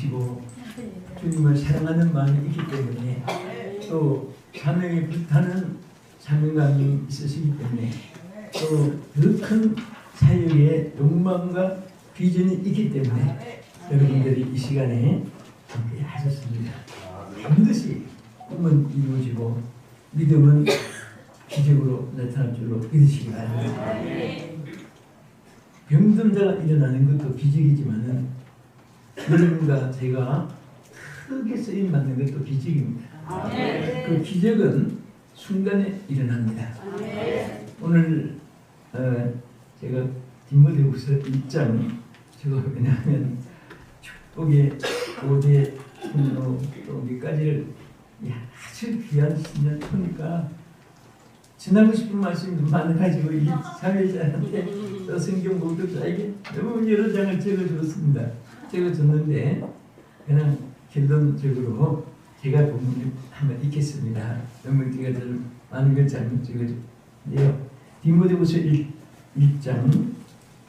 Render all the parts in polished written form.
믿으시고 주님을 사랑하는 마음이 있기 때문에 또 사명에 불타는 사명감이 있으시기 때문에 또 더 큰 사역의 욕망과 비전이 있기 때문에 여러분들이 이 시간에 함께 하셨습니다. 반드시 꿈은 이루어지고 믿음은 기적으로 나타날 줄로 믿으시기 바랍니다. 병든 자가 일어나는 것도 기적이지만은 여러분과 제가 크게 쓰임 받는 것도 기적입니다. 그 기적은 순간에 일어납니다. 오늘 제가 디모데후서 1장 제가 왜냐하면 축복의 5대 분노 또 여기까지를 아주 귀한 신년 토니까 지나고 싶은 말씀이 많아가지고 이 사회자한테 또 성경 목독자에게 너무 여러 장을 적어줬습니다. 적어줬는데 그냥 결론적으로 제가 본문을 한번 읽겠습니다. 너무 제가 좀 많은 걸 잘못 적어줬는데요. 디모데후서 1장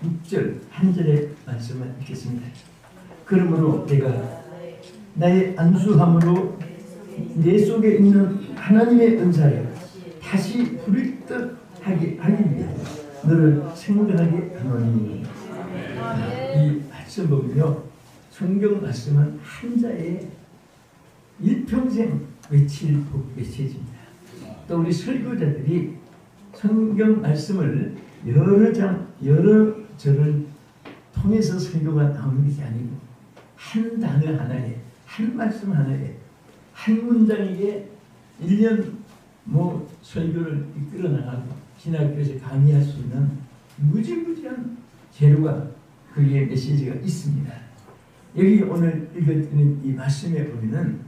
6절 한 절의 말씀을 읽겠습니다. 그러므로 내가 나의 안수함으로 내 속에 있는 하나님의 은사를 다시 부릴 듯 하기 위해 너를 생각하게 하노니. 이 말씀 보면요, 성경 말씀은 한 자의 일평생 외칠 메시지입니다. 또 우리 설교자들이 성경 말씀을 여러 장, 여러 절을 통해서 설교가 나오는 것이 아니고 한 단어 하나에, 한 말씀 하나에, 한 문장에게 1년 설교를 이끌어 나가고 신학교에서 강의할 수 있는 무지무지한 재료가 그의 메시지가 있습니다. 여기 오늘 읽어드린 이 말씀에 보면은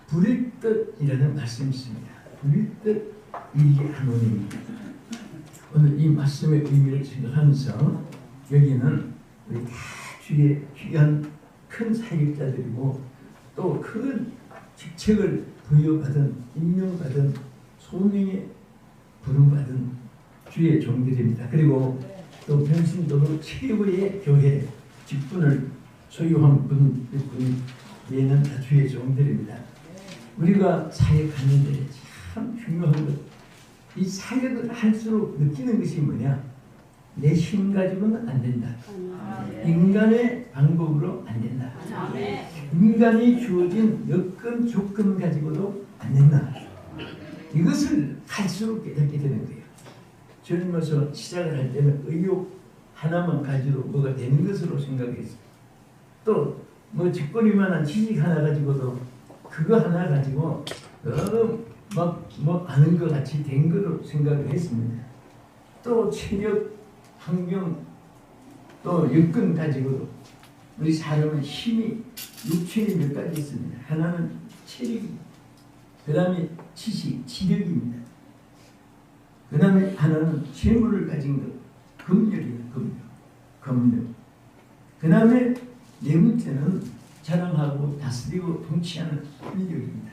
부릴 듯이라는 말씀이 있습니다. 부릴 듯 이게 하노니. 오늘 이 말씀의 의미를 생각하면서 여기는 우리 다 주의 귀한 큰 사역자들이고 또 큰 직책을 부여받은 임명받은 소명에 부름받은 주의 종들입니다. 그리고 또 변신도로 최고의 교회 직분을 소유한 분 얘는 다 주의 종들입니다. 우리가 사역하는데 참 중요한 것, 이 사역을 할수록 느끼는 것이 뭐냐? 내 힘 가지고는 안 된다. 인간의 방법으로 안 된다. 인간이 주어진 여건 조건 가지고도 안 된다. 이것을 할수록 깨닫게 되는 거예요. 젊어서 시작을 할 때는 의욕 하나만 가지고 뭐가 되는 것으로 생각했어요. 또 직권이만한 지식 하나 가지고도 그거 하나 가지고 너무 아는 것 같이 된 거로 생각을 했습니다. 또 체력, 환경, 또 여건 가지고도 우리 사람은 힘이 육체에 몇 가지 있습니다. 하나는 체력입니다. 그 다음에 지식, 지력입니다. 그 다음에 하나는 재물을 가진 것, 금력입니다. 금력. 그 다음에 네 번째는 자랑하고 다스리고 통치하는 권력입니다.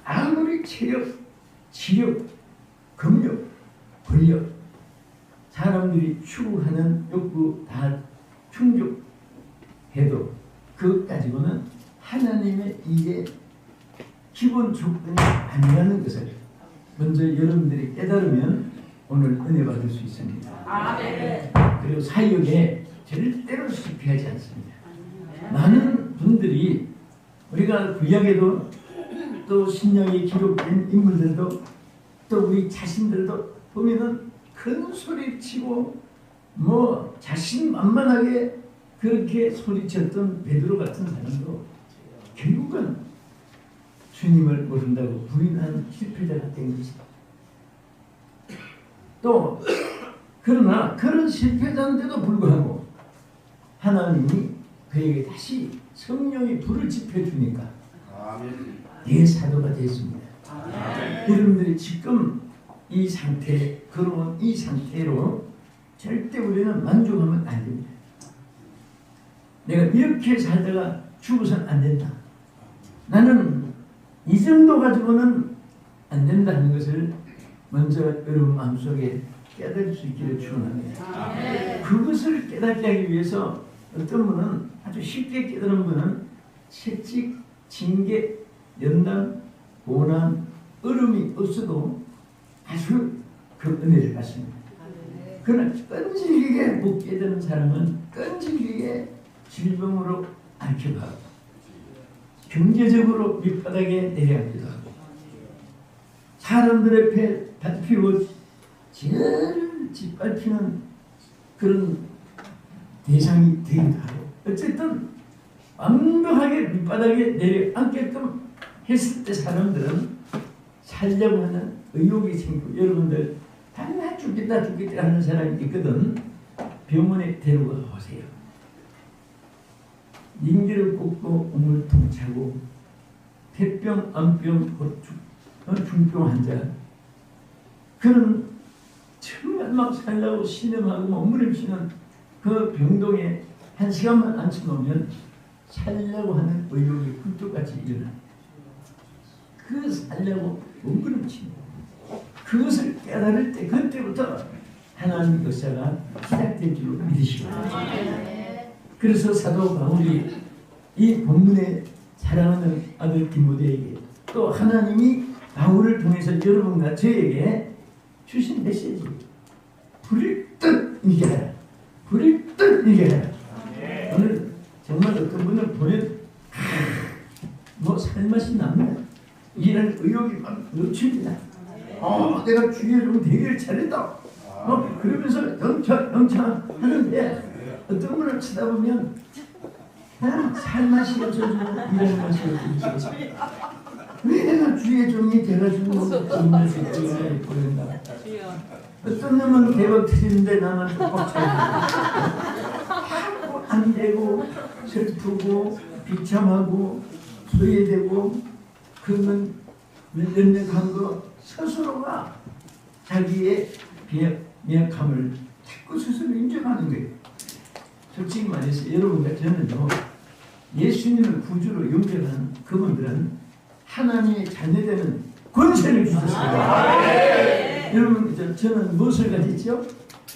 아무리 체력, 지력, 금력, 권력, 사람들이 추구하는 욕구 다 충족해도 그것 가지고는 하나님의 일에 기본 조건이 아니라는 것을 먼저 여러분들이 깨달으면 오늘 은혜 받을 수 있습니다. 아멘. 그리고 사역에 절대로 실패하지 않습니다. 많은 분들이 우리가 구약에도 또 신약에 기록된 인물들도 또 우리 자신들도 보면은 큰 소리 치고 자신만만하게 그렇게 소리쳤던 베드로 같은 사람도 결국은 주님을 모른다고 부인한 실패자가 된 것이다. 또 그러나 그런 실패자인데도 불구하고 하나님이 그에게 다시 성령의 불을 지펴주니까 대사도가 됐습니다. 여러분들이 지금 이 상태, 그러면 이 상태로 절대 우리는 만족하면 안 됩니다. 내가 이렇게 살다가 죽어서는 안 된다. 나는 이 정도 가지고는 안 된다는 것을 먼저 여러분 마음속에 깨달을 수 있기를 축원합니다. 그것을 깨닫게 하기 위해서 어떤 분은 아주 쉽게 깨달은 분은 채찍, 징계, 연단, 고난, 어려움이 없어도 아주 그 은혜를 받습니다. 그러나 끈질기게 못 깨닫는 사람은 끈질기게 질병으로 앓기도 하고 경제적으로 밑바닥에 내려가기도 하고 사람들의 배 밟히고 제일 짓밟히는 그런 대상이 되기도 하고 어쨌든 완벽하게 밑바닥에 내려앉게끔 했을 때 사람들은 살려고 하는 의욕이 생기고 여러분들 다 죽겠다 하는 사람이 있거든. 병원에 데리고 오세요. 인기를 꽂고 우물통 차고 폐병, 암병, 중병 환자 그는 정말 막 살려고 신음하고 몸부림치는 그 병동에 한 시간만 앉혀놓으면 살려고 하는 의욕이 굴뚝같이 일어나. 그 살려고 몸부림치는 그것을 깨달을 때 그때부터 하나님 역사가 시작될 줄로 믿으시기 바랍니다. 그래서 사도 바울이 이 본문에 사랑하는 아들 디모데에게 또 하나님이 바울을 통해서 여러분과 저에게 주신 메시지 불일 듯 이겨라. 불일 듯 이겨라. 오늘 정말 어떤 분을 보면 뭐 살맛이 납니다. 이런 의욕이 막 넘칩니다. 내가 주의 좀 되기를 잘했다. 그러면서 영차 하는데 어떤 분을 쳐다보면 그냥 살맛이 없어지고 이런 맛이 없어지고 왜 내가 주의 종이 돼가지고 정말 색깔이 보인다. 어떤 놈은 대박 터지는데 나는 꽉 차고 안 되고 슬프고 비참하고 소외되고 그러면 연약한 거 스스로가 자기의 미약함을 자꾸 스스로 인정하는 거예요. 솔직히 말해서 여러분과 저는요 예수님을 구주로 영접하는 그분들은 하나님의 자녀되는 권세를 주셨습니다. 여러분 저는 무엇을 가졌죠?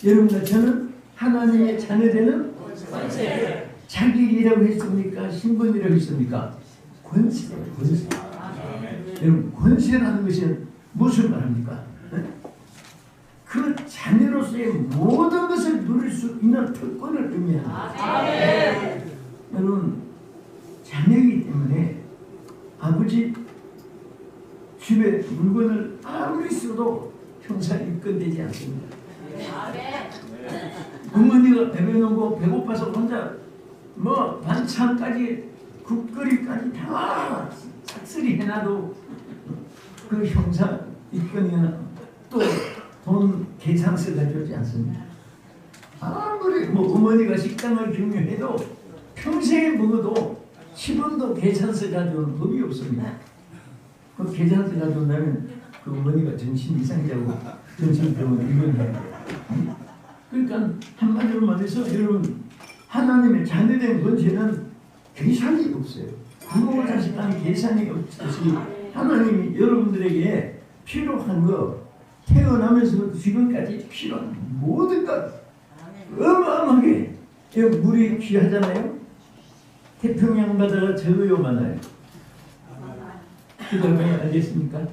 여러분과 저는 하나님의 자녀되는 권세. 자격이라고 했습니까? 신분이라고 했습니까? 권세. 여러분 권세라는 것이 무엇을 말합니까? 그 자녀로서의 모든 것을 누릴 수 있는 특권을 의미합니다. 여러분 자녀이기 때문에 아버지 집에 물건을 아무리 써도 형사이 끝내지 않습니다. 어머니가 배배놓고 배고파서 혼자 뭐 반찬까지 국거리까지 다 싹쓸이 해놔도 그 형사 입건이나 또 돈 계산서 가져오지 않습니다. 아무리 뭐 어머니가 식당을 경영해도 평생에 먹어도 10원도 계산서 가져오는 법이 없습니다. 그 계산서 가져온다면 그 어머니가 정신 이상자고 정신병원 입원해요. 그러니까 한마디로 말해서 여러분 하나님의 자녀된 권세는 계산이 없어요. 부모 자식 간에 계산이 없듯이 하나님이 여러분들에게 필요한 거 태어나면서부터 지금까지 필요한 모든 것 어마어마하게 물이 귀하잖아요. 태평양 바다가 적어요 많아요? 그걸 왜 알겠습니까?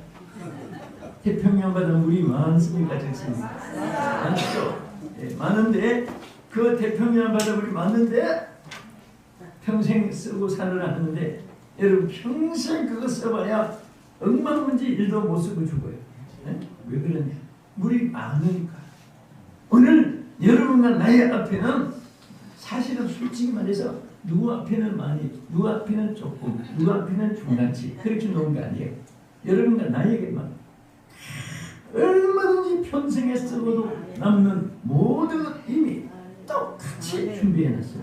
태평양 바다 물이 많습니까 적습니까? 많죠. 많은데 그 태평양 바다 물이 많은데 평생 쓰고 살으라 하는데 여러분 평생 그거 써봐야 억만문지 1도 못 쓰고 죽어요. 왜 그러냐? 물이 많으니까. 오늘 여러분과 나의 앞에는 사실은 솔직히 말해서 누구 앞에는 많이, 누구 앞에는 조금, 누구 앞에는 중간치 그렇게 놓은 거 아니에요. 여러분과 나에게만 얼마든지 평생에 쓰고도 남는 모든 것 이미 똑같이 준비해놨어요.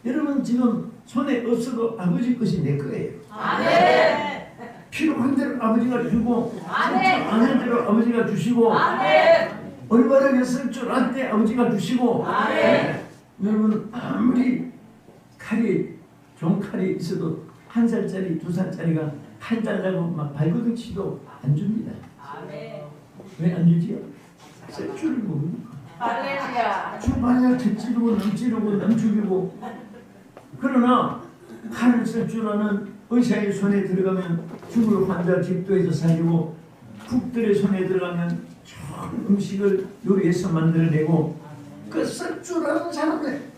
여러분 지금 손에 없어도 아버지 것이 내 거예요. 필요한 대로 아버지가 주고 아는 대로 아버지가 주시고 올바르게 쓸 줄 알 때 아버지가 주시고 여러분 아무리 칼이 종칼이 있어도 1살짜리 2살짜리가 칼 달라고 막 발버둥 치도 안 줍니다. 왜 안 주지요? 쓸 줄을 모르니까. 할렐루야. 주말에 찌르고 남 찌르고 남 죽이고. 그러나 칼을 쓸 줄 아는 의사의 손에 들어가면 죽을 환자 집도해서 살리고, 국들의 손에 들어가면 좋은 음식을 요리해서 만들어내고, 그 쓸 줄 아는 사람들,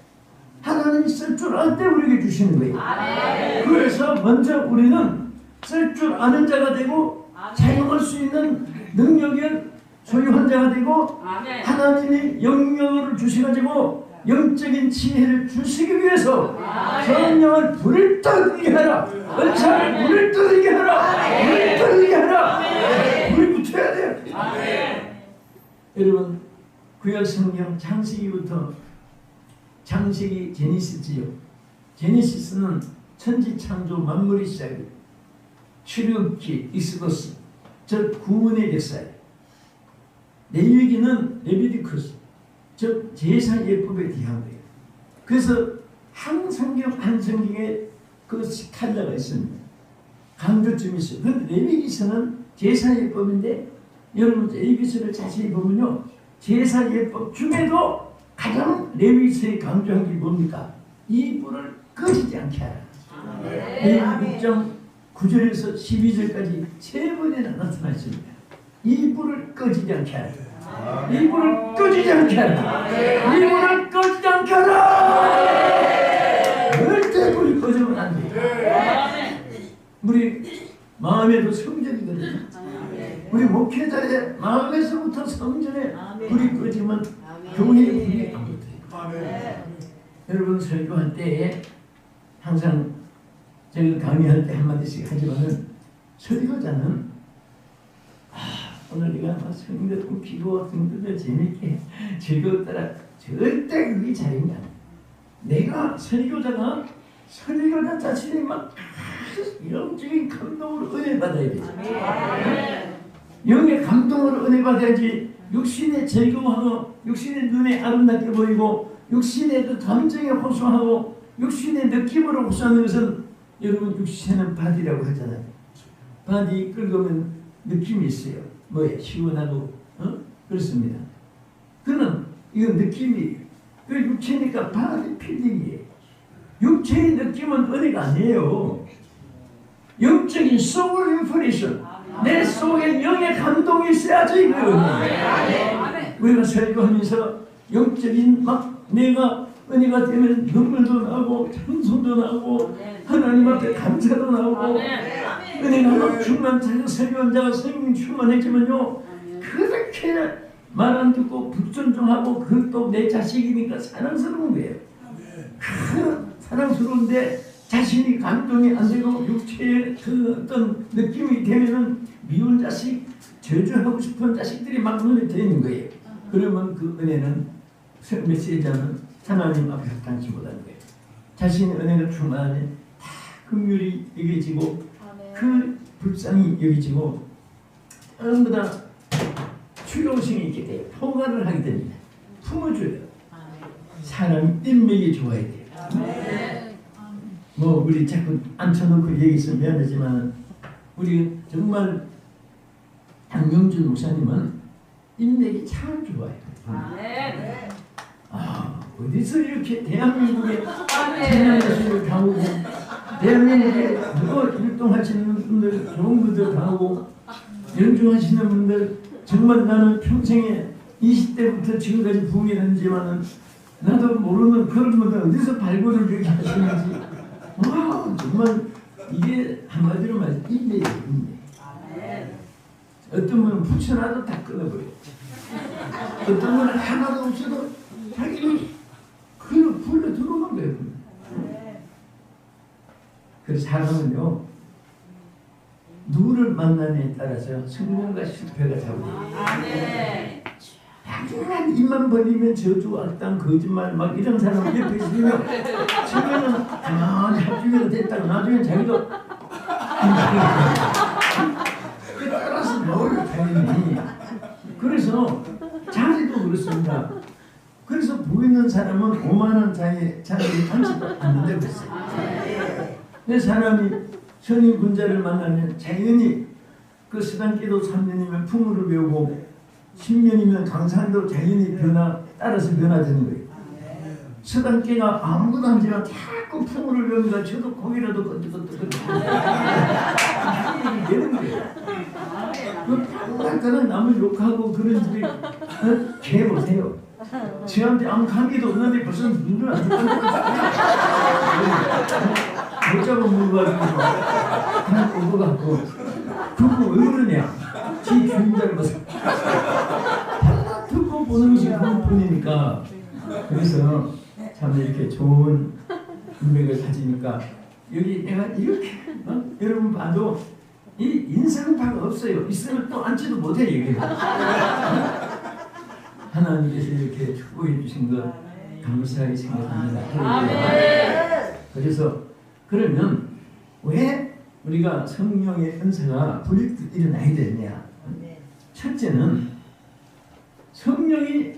하나님이 쓸 줄 알 때 우리에게 주시는 거예요. 아멘. 그래서 먼저 우리는 쓸 줄 아는 자가 되고, 아멘. 사용할 수 있는 능력을 소유한 자가 되고, 아멘. 하나님이 영역을 주셔가지고 영적인 지혜를 주시기 위해서 성령을 불을 떠들게 하라, 은사를 불을 떠들게 하라, 불을 떠들게 하라. 불이 붙어야 돼요. 여러분, 구약 성경 창세기부터, 창세기 제니시스지요. 제니시스는 천지 창조 만물의 시작이에요. 출애굽기, 익스더스, 즉 구원의 역사예요. 레위기는 레비디쿠스, 즉 제사 예법에 대한 거예요. 그래서 한 성경 한 성경에 그 칼라가 있습니다. 강조점이 있어요. 그런데 레위기서는 제사 예법인데, 여러분 레위기서를 자세히 보면요, 제사 예법 중에도 가장 레위기서에 강조한 게 뭡니까? 이 불을 꺼지지 않게 하라. 레위기 6장 9절에서 12절까지 세 번이나 나타났습니다. 이 불을 꺼지지 않게 하라. 이 불을 꺼지지 않게 하라. 이 불을 꺼지지 않게 하라. 절대 불이 꺼지면 안 돼. 우리 마음에도 성전이거든요. 우리 목회자의 마음에서부터 성전에 불이 꺼지면 교회의 불이 안 붙어요. 여러분, 설교할 때에 항상 제가 강의할 때 한마디씩 하지만은, 설교자는 오늘 네가 성도 웃기고 성도들 재밌게 즐거웠더라, 절대 그게 자리가 아니야. 내가 설교자 자신이 막 영적인 감동으로 은혜 받아야 돼. 영의 감동으로 은혜 받아야지. 육신의 즐거워하고, 육신의 눈에 아름답게 보이고, 육신의 그 감정에 호소하고, 육신의 느낌으로 호소하는 것은, 여러분, 육신은 바디라고 하잖아요. 바디 긁으면 느낌이 있어요. 뭐예요? 시원하고, 그렇습니다. 그는 이건 느낌이에요. 그 육체니까 바디 필링이에요. 육체의 느낌은 은혜가 아니에요. 영적인 소울 인포레이션, 내 속에 영의 감동이 있어야지 이거예요. 우리가 설교하면서 영적인 막 내가 은혜가 되면 눈물도 나고 찬송도 나고 하나님 앞에 감사도 나오고, 은혜가 막 충만해서 설교한 자가 성령 충만했지만요, 그렇게 말 안 듣고 불존종하고, 그것도 내 자식이니까 사랑스러운 거예요. 그 사랑스러운데 자신이 감동이 안 되고 육체의 그 어떤 느낌이 되면은 미운 자식, 저주하고 싶은 자식들이 막 눈에 들이는 거예요. 그러면 그 은혜는, 메시지자는 하나님 앞에 합당치 못하는 거예요. 자신의 은혜가 충만하면 다 긍휼이 여겨지고, 그 불쌍히 여겨지고, 전부 다 추용성이 있게 돼요. 포괄을 하게 됩니다. 품어줘요. 사람이 인맥이 좋아야 돼요. 뭐 우리 자꾸 앉혀놓고 얘기해서 미안하지만, 우리 정말 장명준 목사님은 인맥이 참 좋아요. 어디서 이렇게 대한민국에 찬양하시는 가오고, 대한민국에 누가 율동하시는 분들, 좋은 분들 가오고, 연주하시는 분들, 정말 나는 평생에 20대부터 지금까지 부흥이 되지만은 나도 모르는 그런 분들 어디서 발굴을 그렇게 하시는지, 와, 정말 이게 한마디로 말해서 인맥이에요, 인맥. 어떤 분은 붙여놔도 다 끊어버려요. 어떤 분은 하나도 없어도 자기는 그걸 불러 들어오는 거예요. 그래서 사람은요, 누구를 만나냐에 따라서 성공과 실패가 다르대요. 당연한 입만 벌리면 저주, 악당, 거짓말 막 이런 사람 옆에 있으면 처음에는 가만히 합주가 됐다가 나중에 자기도 따라서 나올 당연히. 그래서 자리도 그렇습니다. 그래서 보이는 사람은 오만한 자의 자리를 당치도 않는다고 했어요. 내 사람이 선인 군자를 만나면 자연히 그 수단기도 3년이면 풍물을 배우고 10년이면 강산도 자연히 변화 따라서 변화되는 거예요. 서당계가 아무도 안 지나 자꾸 풍물을 배우니까 저도 거기라도 끄떡끄떡 되는 거예요. 그 남을 욕하고 그런 집에 개 보세요. 저한테 아무 관계도 없는데 벌써 눈을 안 뜨고 못 잡아먹은 거 가지고 다 오고갖고 그거 왜 그러냐. 지 주인자를 봐서 듣고 보는 것이 그뿐이니까. 그래서 참 이렇게 좋은 인맥을 가지니까 여기 내가 이렇게 여러분 봐도 이 인상파가 없어요. 있으면 또 앉지도 못해 여기. 하나님께서 이렇게 축복해 주신 것 감사하게 생각합니다. 그래서 그러면 왜 우리가 성령의 은사가 불일듯 일어나야 되느냐? 첫째는 성령이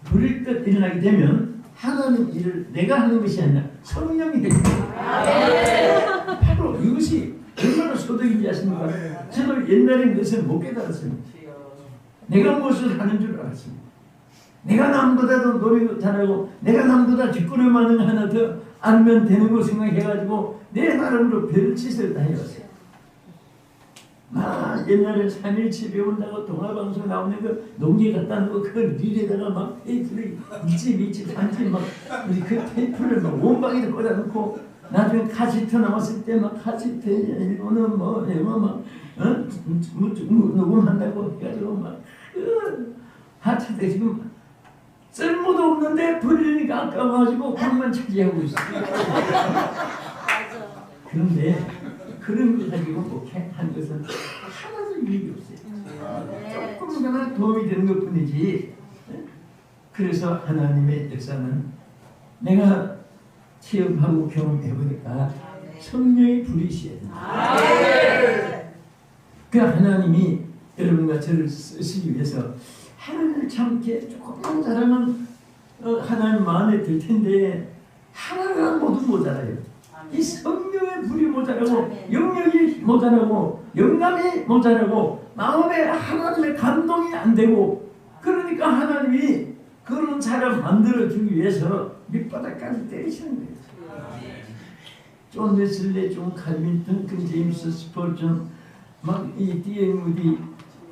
불일듯 일어나게 되면 하나님 일을 내가 하는 것이 아니라 성령이 해줍니다. 바로 이것이 얼마나 소득인지 아십니까? 저도 옛날엔 그것을 못 깨달았습니다. 내가 무엇을 하는 줄 알았습니다. 내가 남보다도 노래도 잘하고 내가 남보다 뒷걸음하는 하나 더 알면 되는 거 생각해가지고 내 나름으로 별짓을 다 해왔어요. 옛날에 3.1치 배운다고 동화방송 나오는 거 농기 갖다는 거 그걸 릴에다가 막 테이프를 2집 3집 막 우리 그 테이프를 막 원방에다 꽂아놓고 나중에 카시트 나왔을 때 막 카시트 일본은 뭐 이거 막 녹음한다고 해가지고 막 하트대 지금 쓸모도 없는데 버리니까 아까워가지고 방만 차지하고 있어요. 그런데 그런 거 가지고 목회한 것은 하나도 유익이 없어요. 조금이나마 도움이 되는 것 뿐이지. 그래서 하나님의 역사는 내가 체험하고 경험해보니까 성령의 불이 있어야 된다. 그 하나님이 여러분과 저를 쓰시기 위해서 하나님을 참게 조금만 잘하면 하나님 마음에 들 텐데 하나가 모두 모자라요. 이 성령의 불이 모자라고 영역이 모자라고 영감이 모자라고 마음에 하나님의 감동이 안 되고 그러니까 하나님이 그런 사람 만들어주기 위해서 밑바닥까지 때리시는 거예요. 존 웨슬리, 존 칼빈, duncan 제임스, 스펄전, 막 이 D.L. 무디,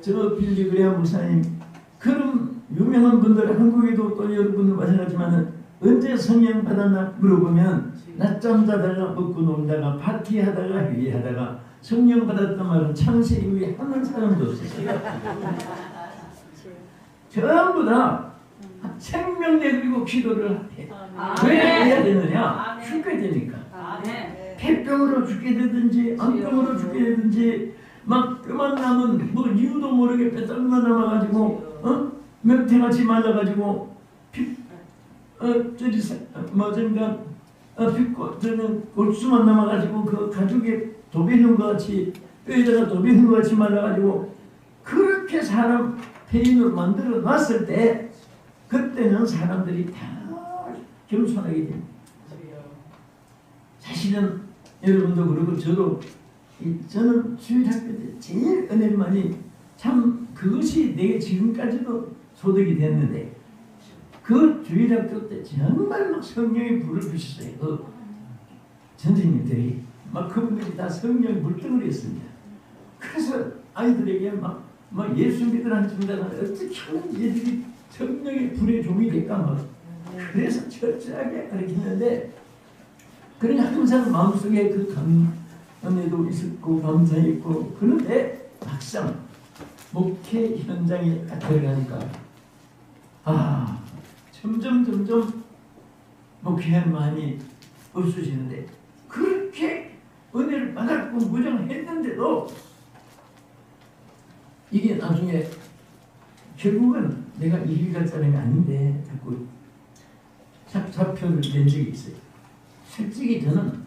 저 빌리 그레이엄 목사님 그런 유명한 분들 한국에도 또 여러분들 마찬가지지만 언제 성령 받았나 물어보면 낮잠 자다가 먹고 놀다가 파티하다가 회의하다가 성령 받았단 말은 창세 이후에 한 사람도 없었어요. 전부 다 생명 내드리고 기도를 해. 왜 해야 되느냐? 죽게 되니까. 폐병으로 죽게 되든지 암병으로 죽게 되든지 막 뼈만 남은 뭐 이유도 모르게 뼈다귀만 남아가지고 명태같이 말라가지고 저는 골수만 남아가지고 그 가죽에 도배는 것 같이 뼈에다가 도배는 것 같이 말라가지고 그렇게 사람 폐인으로 만들어 놨을 때 그때는 사람들이 다 겸손하게 됩니다. 사실은 여러분도 그러고 저도 저는 주일학교 때 제일 은혜를 많이 참 그것이 내게 지금까지도 소득이 됐는데 그 주일학교 때 정말 막 성령의 불을 부셨어요. 그 선생님들이 막 그분들이 다 성령의 물덩어리였습니다. 그래서 아이들에게 막 예수 믿으라는 중단을 어떻게 하면 얘들이 성령의 불의 종이 될까 막 그래서 철저하게 가르치는데 그러니 항상 마음속에 그 감언에도 있었고 감사했고 그런데 막상 목회 현장에 들어가니까 점점 목회하는 마음이 없어지는데 그렇게 은혜를 받았고 무장했는데도 이게 나중에 결국은 내가 이길 갈 사람이 아닌데 자꾸 사표를 낸 적이 있어요. 솔직히 저는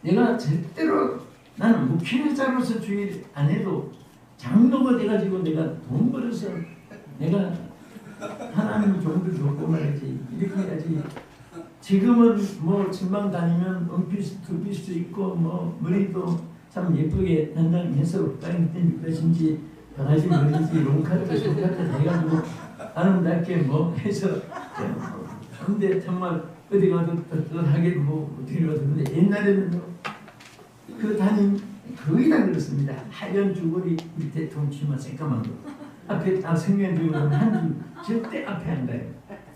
내가 절대로 나는 목회자로서 주의 안 해도 장로가 돼가지고 내가 돈 벌어서 내가 하나님 종들 돕고 말이지 이렇게 해야지. 지금은 뭐 전방 다니면 원피스 투피스 입고 뭐 머리도 참 예쁘게 단장해서 땅에 뜬 것인지 강아지 머리인지 롱카트 소카트 해가지고 아름답게 뭐 해서 근데 정말 어디 가도 떳떳하게 뭐 어떻게 가도 근데 옛날에는 그 담임 거의 다 그렇습니다. 하얀 주머니 밑에 동치마 새까만 거 앞에 성경 중에는 한 줄 절대 앞에 안 가요.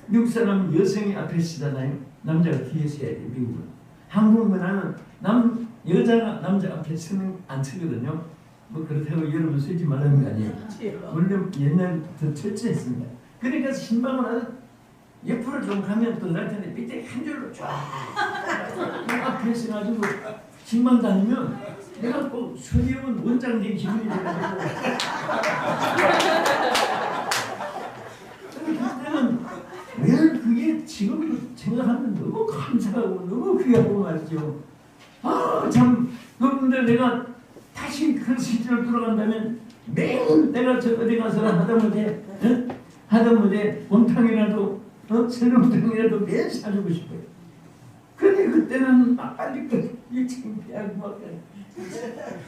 미국 사람은 여성이 앞에 쓰잖아요. 남자가 뒤에 서야 돼요. 미국은. 한국 문화는 여자가 남자 앞에 서는 안 쓰거든요. 뭐 그렇다고 여러분 쓰지 말라는 거 아니에요. 물론 옛날부터 철저했습니다. 그러니까 신방은 아주 옆으로 좀 가면 또 날 텐데 밑에 한 줄로 쫙 앞에 서가지고 신방 다니면 내가 꼭 서리온 원장 된 기분이 돼가지고 그때는 왜 그게 지금도 생각하면 너무 감사하고 너무 귀하고 말이죠. 아 참 여러분들 내가 다시 그 시절로 돌아간다면 매일 내가 저 어디 가서 하다못해 곰탕이라도 설렁탕이라도 매일 사주고 싶어요. 그런데 그때는 막 빨리 창피하고 막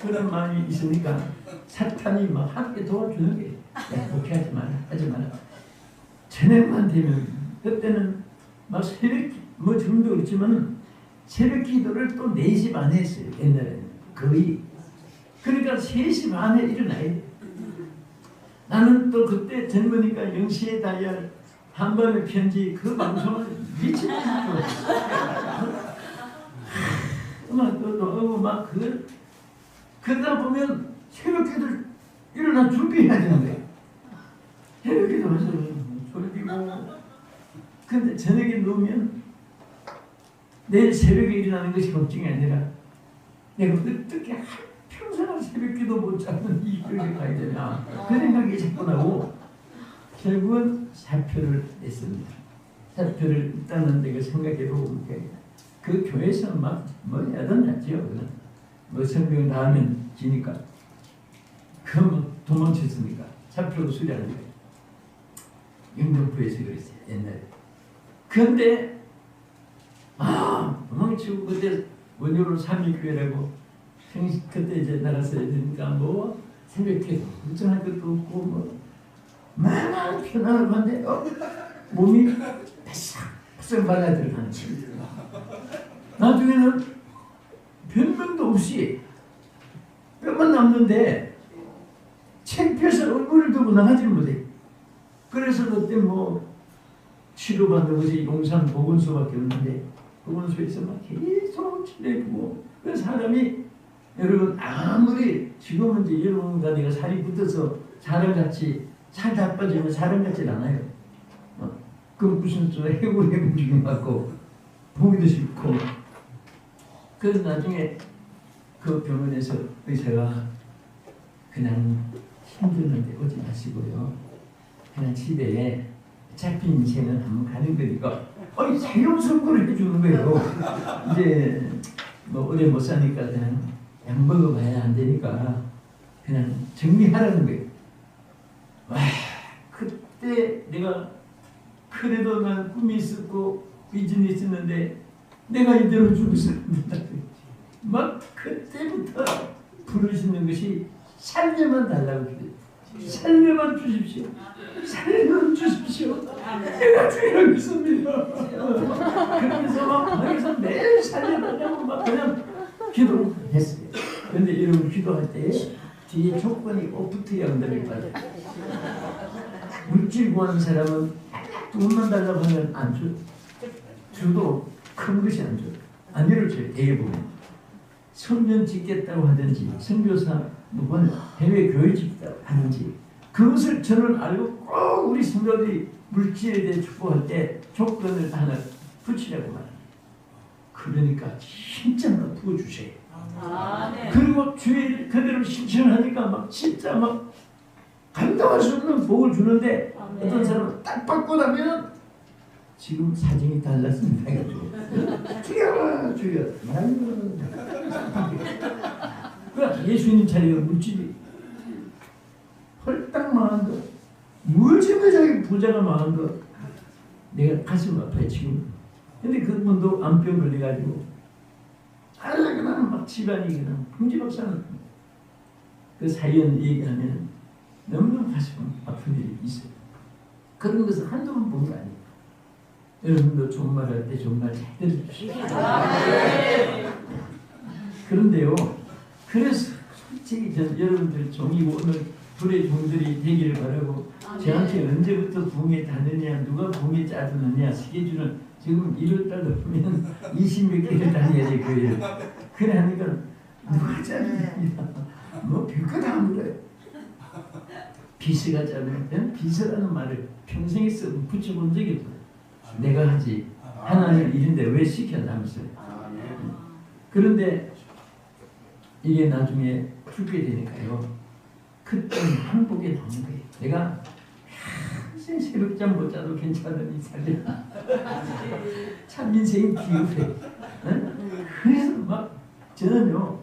그런 마음이 있으니까 사탄이 막 함께 도와주는 게 그렇게 하지 마라. 저녁만 되면 그때는 막 새벽 뭐 지금도 그렇지만 새벽 기도를 또 4시 반에 했어요. 옛날에는 거의. 그러니까 3시 반에 일어나야 돼. 나는 또 그때 젊으니까 0시에 다이얼 한밤의 편지 그 방송을 미친 듯이 음악도 막 그러다 보면 새벽기도 일어나 준비해야 되는 거예요. 새벽기도 해서 졸리고 근데 저녁에 누우면 내일 새벽에 일어나는 것이 걱정이 아니라 내가 어떻게 한평생을 새벽기도 못 잡는 이 교회에 가야 되나 그 생각이 자꾸 나고 결국은 사표를 냈습니다. 사표를 일단은 내가 생각해보고 그 교회에서는 뭐 야단났지요. 뭐 성경 다 하면 지니까 그 도망쳤으니까 사표로 수리하는 거예요. 영등포에서 그랬어요. 옛날에. 그런데 도망치고 그때 원효로 삼위교회라고 그때 이제 나갔어야 되니까 뭐 새벽에 걱정할 것도 없고 뭐 마냥 편안하고 한데 몸이 바싹바싹 말라 들어가는 거예요. 나중에는 변명도 없이 뼈만 남는데 창피해서 얼굴을 들고 나가지 못해. 그래서 그때 뭐 치료받는 것이 용산 보건소밖에 없는데 보건소에서 막 계속 치료해주고 그 사람이 여러분 아무리 지금은 이제 여러분과 내가 살이 붙어서 사람같이 살 다 빠지면 사람 같진 않아요. 그 무슨 저 해골 중에 맞고 보기도 싫고 그래서 나중에 그 병원에서 의사가 그냥 힘드는데 오지 마시고요. 그냥 집에 어차피 인생은 한번 가는 거니까 새로운 선물을 해주는 거예요. 이제 뭐 오래 못 사니까 그냥 약 먹어봐야 안 되니까 그냥 정리하라는 거예요. 와, 그때 내가 그래도 난 꿈이 있었고 비전이 있었는데 내가 이대로 죽었습니다. 막 그때부터 부르시는 것이 살려만 달라고 그래요. 살려만 주십시오. 살려만 주십시오. 내가 주의를 믿습니다. 그러면서 막 거기서 매일 살려달라고 막 그냥 기도했어요. 그런데 여러분 기도할 때 뒤에 조건이 꼭 붙어야 한다는 거예요. 물질 구하는 사람은 돈만 달라고 하면 안 줘. 줘도 큰 것이 안 줘. 안 열어줘요. 대부분. 성전 짓겠다고 하든지 선교사 뭐 해외 교회 짓겠다고 하든지 그것을 저는 알고 꼭 우리 성도들이 물질에 대해 축복할 때 조건을 하나 붙이려고 말합니다. 그러니까 진짜 막 부어주세요. 네. 그리고 주일 그대로 실천하니까 막 진짜 막 감당할 수 없는 복을 주는데 어떤 사람은 딱 받고 나면 지금 사정이 달랐습니다. 주여 주여 그러니까 예수님 자리가 물질이 헐딱 망한 거 물질에 자기 부자가 망한 거 내가 가슴 아파요 지금. 근데 그분도 암병 걸려가지고 그냥 막 집안이 그냥 풍지박산 그 사연 얘기하면 너무너무 가슴 아픈 일이 있어요. 그런 것을 한두 번 본 거 아니에요. 여러분도 좋은 말 할 때 좋은 말 잘 들으십시오. 그런데요, 그래서 솔직히 여러분들 종이고 오늘 불의 종들이 되기를 바라고 저한테 언제부터 부흥회 다느냐 누가 부흥회 짜주느냐 스케줄은 지금 1월달로 보면 20몇 개를 다녀야 될 거예요. 그래 하니까 누가 짜주느냐 뭐 별거 다 물어요. 비서가 짜주면 비서라는 말을 평생에 붙여본 적이 없어요. 내가 하지 하나님 일인데 왜 시켰다면서요. 그런데 이게 나중에 죽게 되니까요. 그때는 한복에 나오는 거예요. 내가 평생 새롭잠 못 자도 괜찮으니 살려. 참 인생이 기우해. 그래서 막 저는요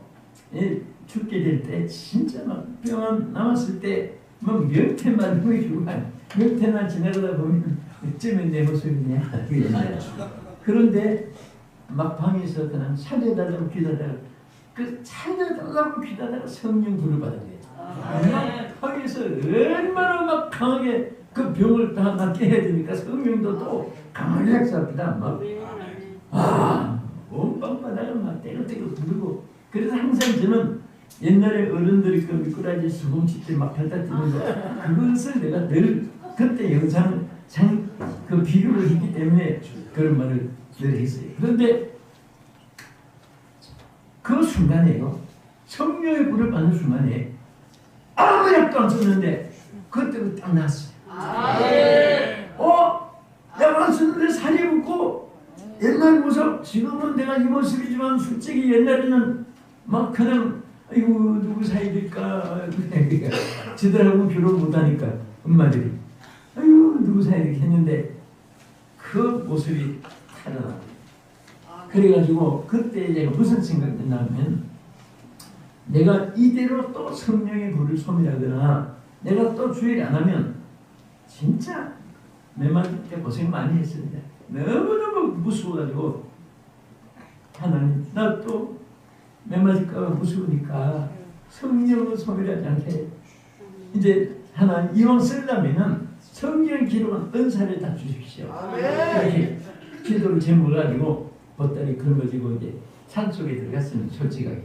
죽게 될 때 진짜 막 병원 남았을 때 막 명태만 보여주고 명태만 지나가다 보면 어쩌면 내 모습이냐. 그런데 막 방에서 그냥 살려달라고 기다다가 그 살려달라고 기다다가 성령 불을 받은 거예요. 막 방에서 얼마나 막 강하게 그 병을 다 낫게 해야 되니까 성령도 또 강하게 역사합니다. 막 온방바닥을 막 떼글떼글 부르고 그래서 항상 저는 옛날에 어른들이 그 미꾸라지 수공치 때 막 펼다 뛰는 거 그것을 내가 늘 그때 영상 그 비교를 했기 때문에 그런 말을 늘 했어요. 그런데 그 순간에요. 성령의 불을 받는 순간에 아무 약도 안 썼는데 그때 딱 났어요. 내가 안 썼는데 살이 붙고 옛날 모습 지금은 내가 이 모습이지만 솔직히 옛날에는 막 그냥 아이고 누구 사이일까 지들하고 결혼 못하니까 엄마들이 아이고 누구 사이를 했는데 그 모습이 살아나. 그래가지고 그때 내가 무슨 생각이 나면 내가 이대로 또 성령의 불을 소멸하거나 내가 또 주의를 안 하면 진짜 내 말 때 고생 많이 했습니다. 너무너무 무서워가지고 하나님 나 또 내 맞을까 무서우니까 성령을 소멸하지 않게 이제 하나님 이왕 쓰려면은 성경 기록은 은사를 다 주십시오. 이렇게 기도를 제목을 가지고 보따리 걸머지고 이제 산속에 들어갔으면 솔직하게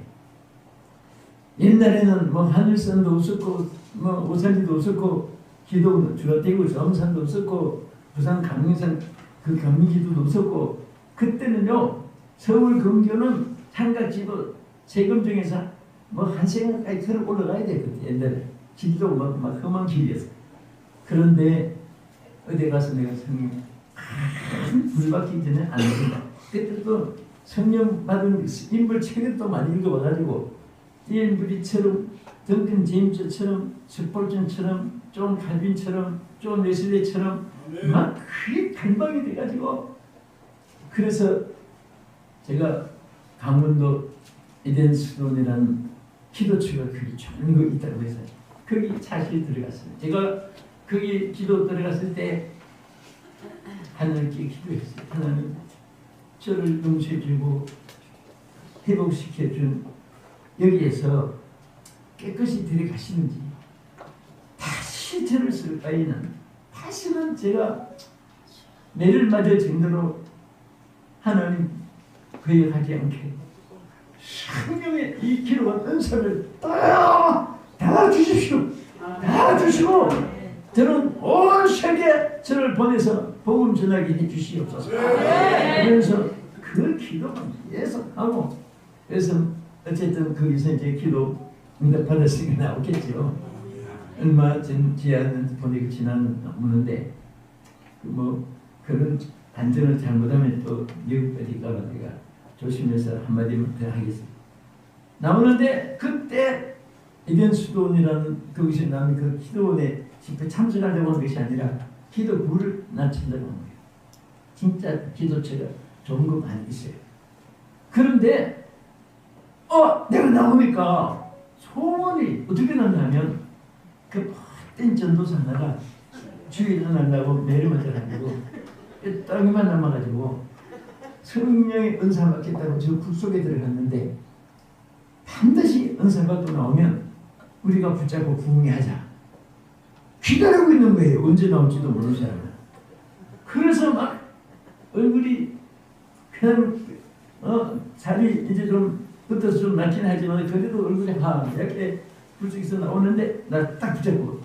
옛날에는 뭐 하늘선도 없었고 뭐 오산리도 없었고 기도 주라대구 점산도 없었고 부산 강릉산 그 경리기도도 없었고 그때는요 서울 근교는 삼각지도 세금 중에서 뭐 한 시간까지 걸어 올라가야 돼. 그때 옛날에 길도 막 험한 길이었어. 그런데 어디 가서 내가 성령 불 받기 전에 안 된다. 그때 또 성령 받은 인물 책을 또 많이 읽어봐가지고 이엘브리처럼 덩큰 제임스처럼 스폴전처럼 존 칼빈처럼 존 웨슬리처럼 막 그게 갈망이 돼가지고 그래서 제가 강원도 에덴스론이라는 기도처가 거기 좋은 거 있다고 해서 거기 사실 들어갔어요. 제가 거기 기도 들어갔을 때 하나님께 기도했어요. 하나님 저를 용서해주고 회복시켜준 여기에서 깨끗이 들어가시는지 다시 저를 쓸 바에는 다시는 제가 매를 맞을 정도로 하나님 거역하지 않게 성령의 이 기록한 은사를 다 주십시오. 다 주시고 저는 온 세계에 저를 보내서 복음 전하게 해주시옵소서. 그래서 그 기도만 계속하고 그래서 어쨌든 거기서 이제 기도 응답받았으니까 나오겠죠. 얼마 전 지하는 보내고 지나는데 뭐 그런 안전을 잘못하면 또 미국까지 가봐 내가 조심해서 한마디만 더 하겠습니다. 나오는데 그때 에덴스돈이라는 거기서 나는 그 기도원에 집회 참석하려고 하는 것이 아니라 기도부를 낮춘다고 하는 거예요. 진짜 기도처가 좋은 거 많이 있어요. 그런데 내가 나오니까 소문이 어떻게 났냐면 그 헛된 전도사 하나가 주일을 하려고 내려맞아 가지고 땅에만 남아가지고 성령의 은사 받겠다고 저 굴 속에 들어갔는데 반드시 은사 받고 나오면 우리가 붙잡고 부흥회 하자. 기다리고 있는 거예요. 언제 나올지도 모르는 사람은. 그래서 막 얼굴이 그냥 살이 이제 좀 붙어서 좀 낫긴 하지만 그래도 얼굴이 하얗게 불쑥해서 나오는데 나 딱 붙잡고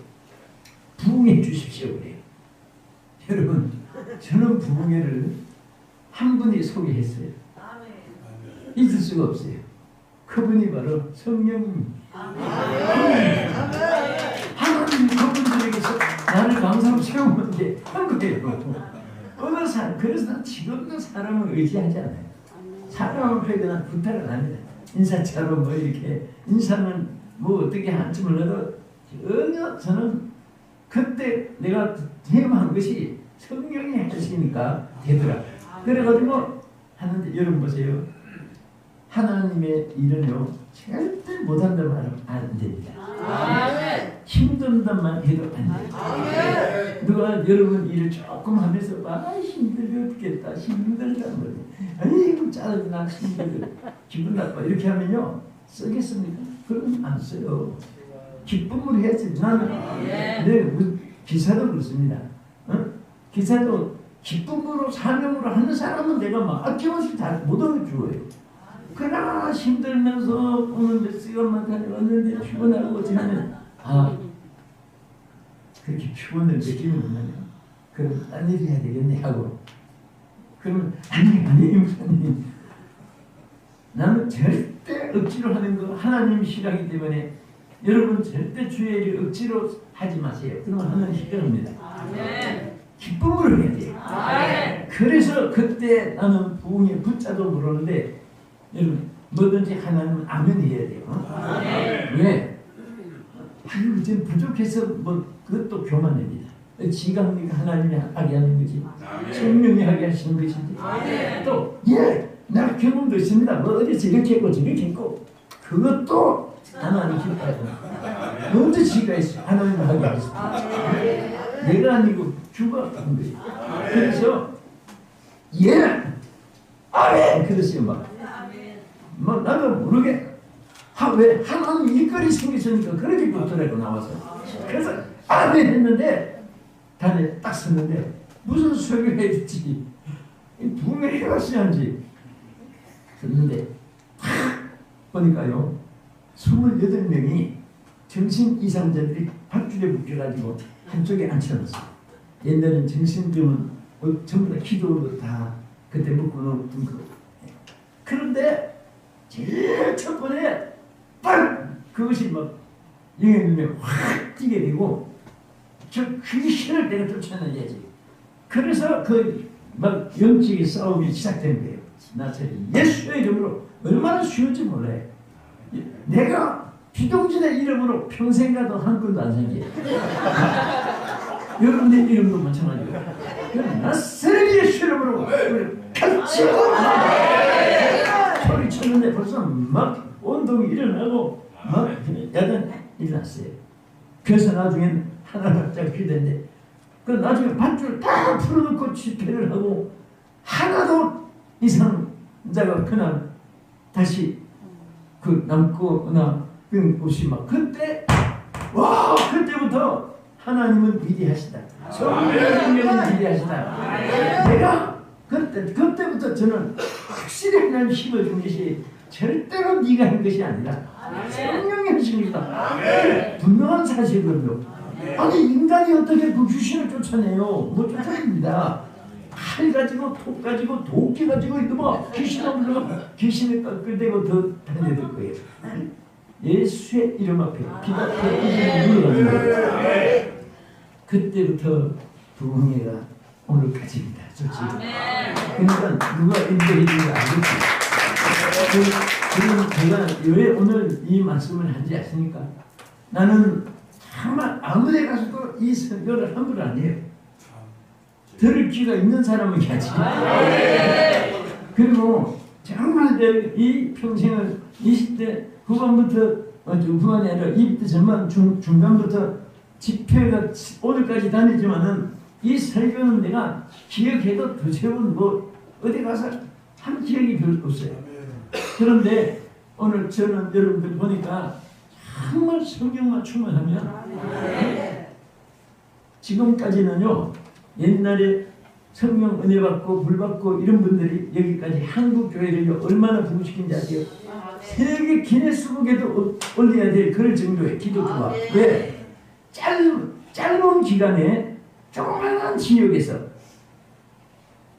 부흥해 주십시오 그래요. 여러분 저는 부흥회를 한 분이 소개했어요. 잊을 수가 없어요. 그분이 바로 성령입니다. 하나님 그분들에게서 나를 강사로 세우는 게 한 거예요. 그래서 난 지금도 사람을 의지하지 않아요. 사람을 회견한 부탁을 안 합니다. 인사처럼 뭐 이렇게 인사는 뭐 어떻게 할지 몰라도 전혀 저는 그때 내가 대응한 것이 성령이 하시니까 되더라. 그래가지고 하는데 여러분 보세요. 하나님의 일은요 절대 못한다고 하면 안 됩니다. 힘든다만 해도 안 돼요. 누가 여러분 일을 조금 하면서 힘들겠다 힘들다는 거지. 아이고 짜증나 힘들어 기분 나빠 이렇게 하면요 쓰겠습니까? 그러면 안 써요. 기쁨으로 해야지. 나는 기사도 그렇습니다. 기사도 기쁨으로 사명으로 하는 사람은 내가 막 아낌없이 다 모든 걸 주어요. 그러나 힘들면서 오는데 시간만 다녀왔는데 피곤하고 지나면 그렇게 피곤을 느끼는 거면 그럼 딴 일 해야 되겠네 하고 그러면 아니 목사님 나는 절대 억지로 하는 거 하나님 싫어하기 때문에 여러분 절대 주의 일을 억지로 하지 마세요. 그러면 하나님 싫어합니다. 기쁨으로 해야 돼요. 그래서 그때 나는 부흥에 붙자도 모르는데 여러분 뭐든지 하나님은 아멘 해야 돼요. 왜? 아유 이제 부족해서 뭐 그것도 교만입니다. 지각니까 하나님이 하게 하는 거지. 성령이 하게 하시는 것이지. 또 나 경험도 있습니다. 뭐 어디서 이렇게 했고 저렇게 했고 그것도 하나님 기뻐하죠. 언제 지가 있어? 하나님 하게 하겠습니다. 내가 아니고 주가 한 거예요. 그래서 아멘 그랬어요. 막 나도 모르게 왜 하나님 일거리 생기시니까 그렇게 붙더라고 나와서. 그래서 아멘 했는데 단에 딱 섰는데 무슨 설교를 했지 부흥을 해봤어야지 했는데 보니까요 28명이 정신 이상자들이 밧줄에 묶여가지고 한쪽에 앉혀놨어요. 옛날엔 정신병은 전부 다 기도로 다 그때 묶어놓은 거. 그런데 제일 첫 번에 빵! 그것이 막 영의 눈에 확 띄게 되고 저 귀신을 내가 쫓아내야지. 그래서 막 영적인 싸움이 시작된 거예요. 나처럼 예수의 이름으로 얼마나 쉬운지 몰라요. 내가 비동진의 이름으로 평생 가도 한 건도 안 생겨요. 여러분의 이름도 마찬가지예요. 나사렛 예수 이름으로 같이 소리 쳤는데 벌써 막 운동이 일어나고 막 야단 일어났어요. 그래서 나중엔 하나가 기대인데 그 나중에 밧줄 다 풀어놓고 집회를 하고 하나도 이상자가 그날 다시 그 남거나 끊임없이 막 그때부터 하나님은 위대하시다. 성령은 위대하시다. 내가 그때부터 저는 확실히 하나님 힘을 준 것이 절대로 네가 한 것이 아니라 성령이 하신 것이다. 분명한 사실이거든요. 아니 인간이 어떻게 그 귀신을 쫓아내요? 못 쫓아냅니다. 칼 가지고 톱 가지고 도끼 가지고 뭐 귀신을 불러 귀신을 끌대고 더 달려들 거예요. 예수의 이름 앞에 빛 앞에 이름을 물러가는 거예요. 그때부터 부흥회가 오늘까지입니다. 좋지? 그러니까 누가 인도해 주는 거 알겠지? 그럼 제가 왜 오늘 이 말씀을 한지 아십니까? 나는 정말 아무데 가서도 이 설교를 함부로 안 해요. 들을 귀가 있는 사람은 하지. 그리고 정말 이 평생을 20대 후반부터 후반이 아니라 20대 전반 중반부터 집회가 오늘까지 다니지만은 이 설교는 내가 기억해도 두세번 뭐 어디 가서 한 기억이 별로 없어요. 그런데 오늘 저는 여러분들 보니까 정말 성경만 충만하면 지금까지는요, 옛날에 성령 은혜 받고 불 받고 이런 분들이 여기까지 한국 교회를 얼마나 부흥시킨지 아세요? 세계 기네스북에도 올려야 될 그럴 정도의 기독교가. 왜? 짧은 기간에 조그마한 지역에서.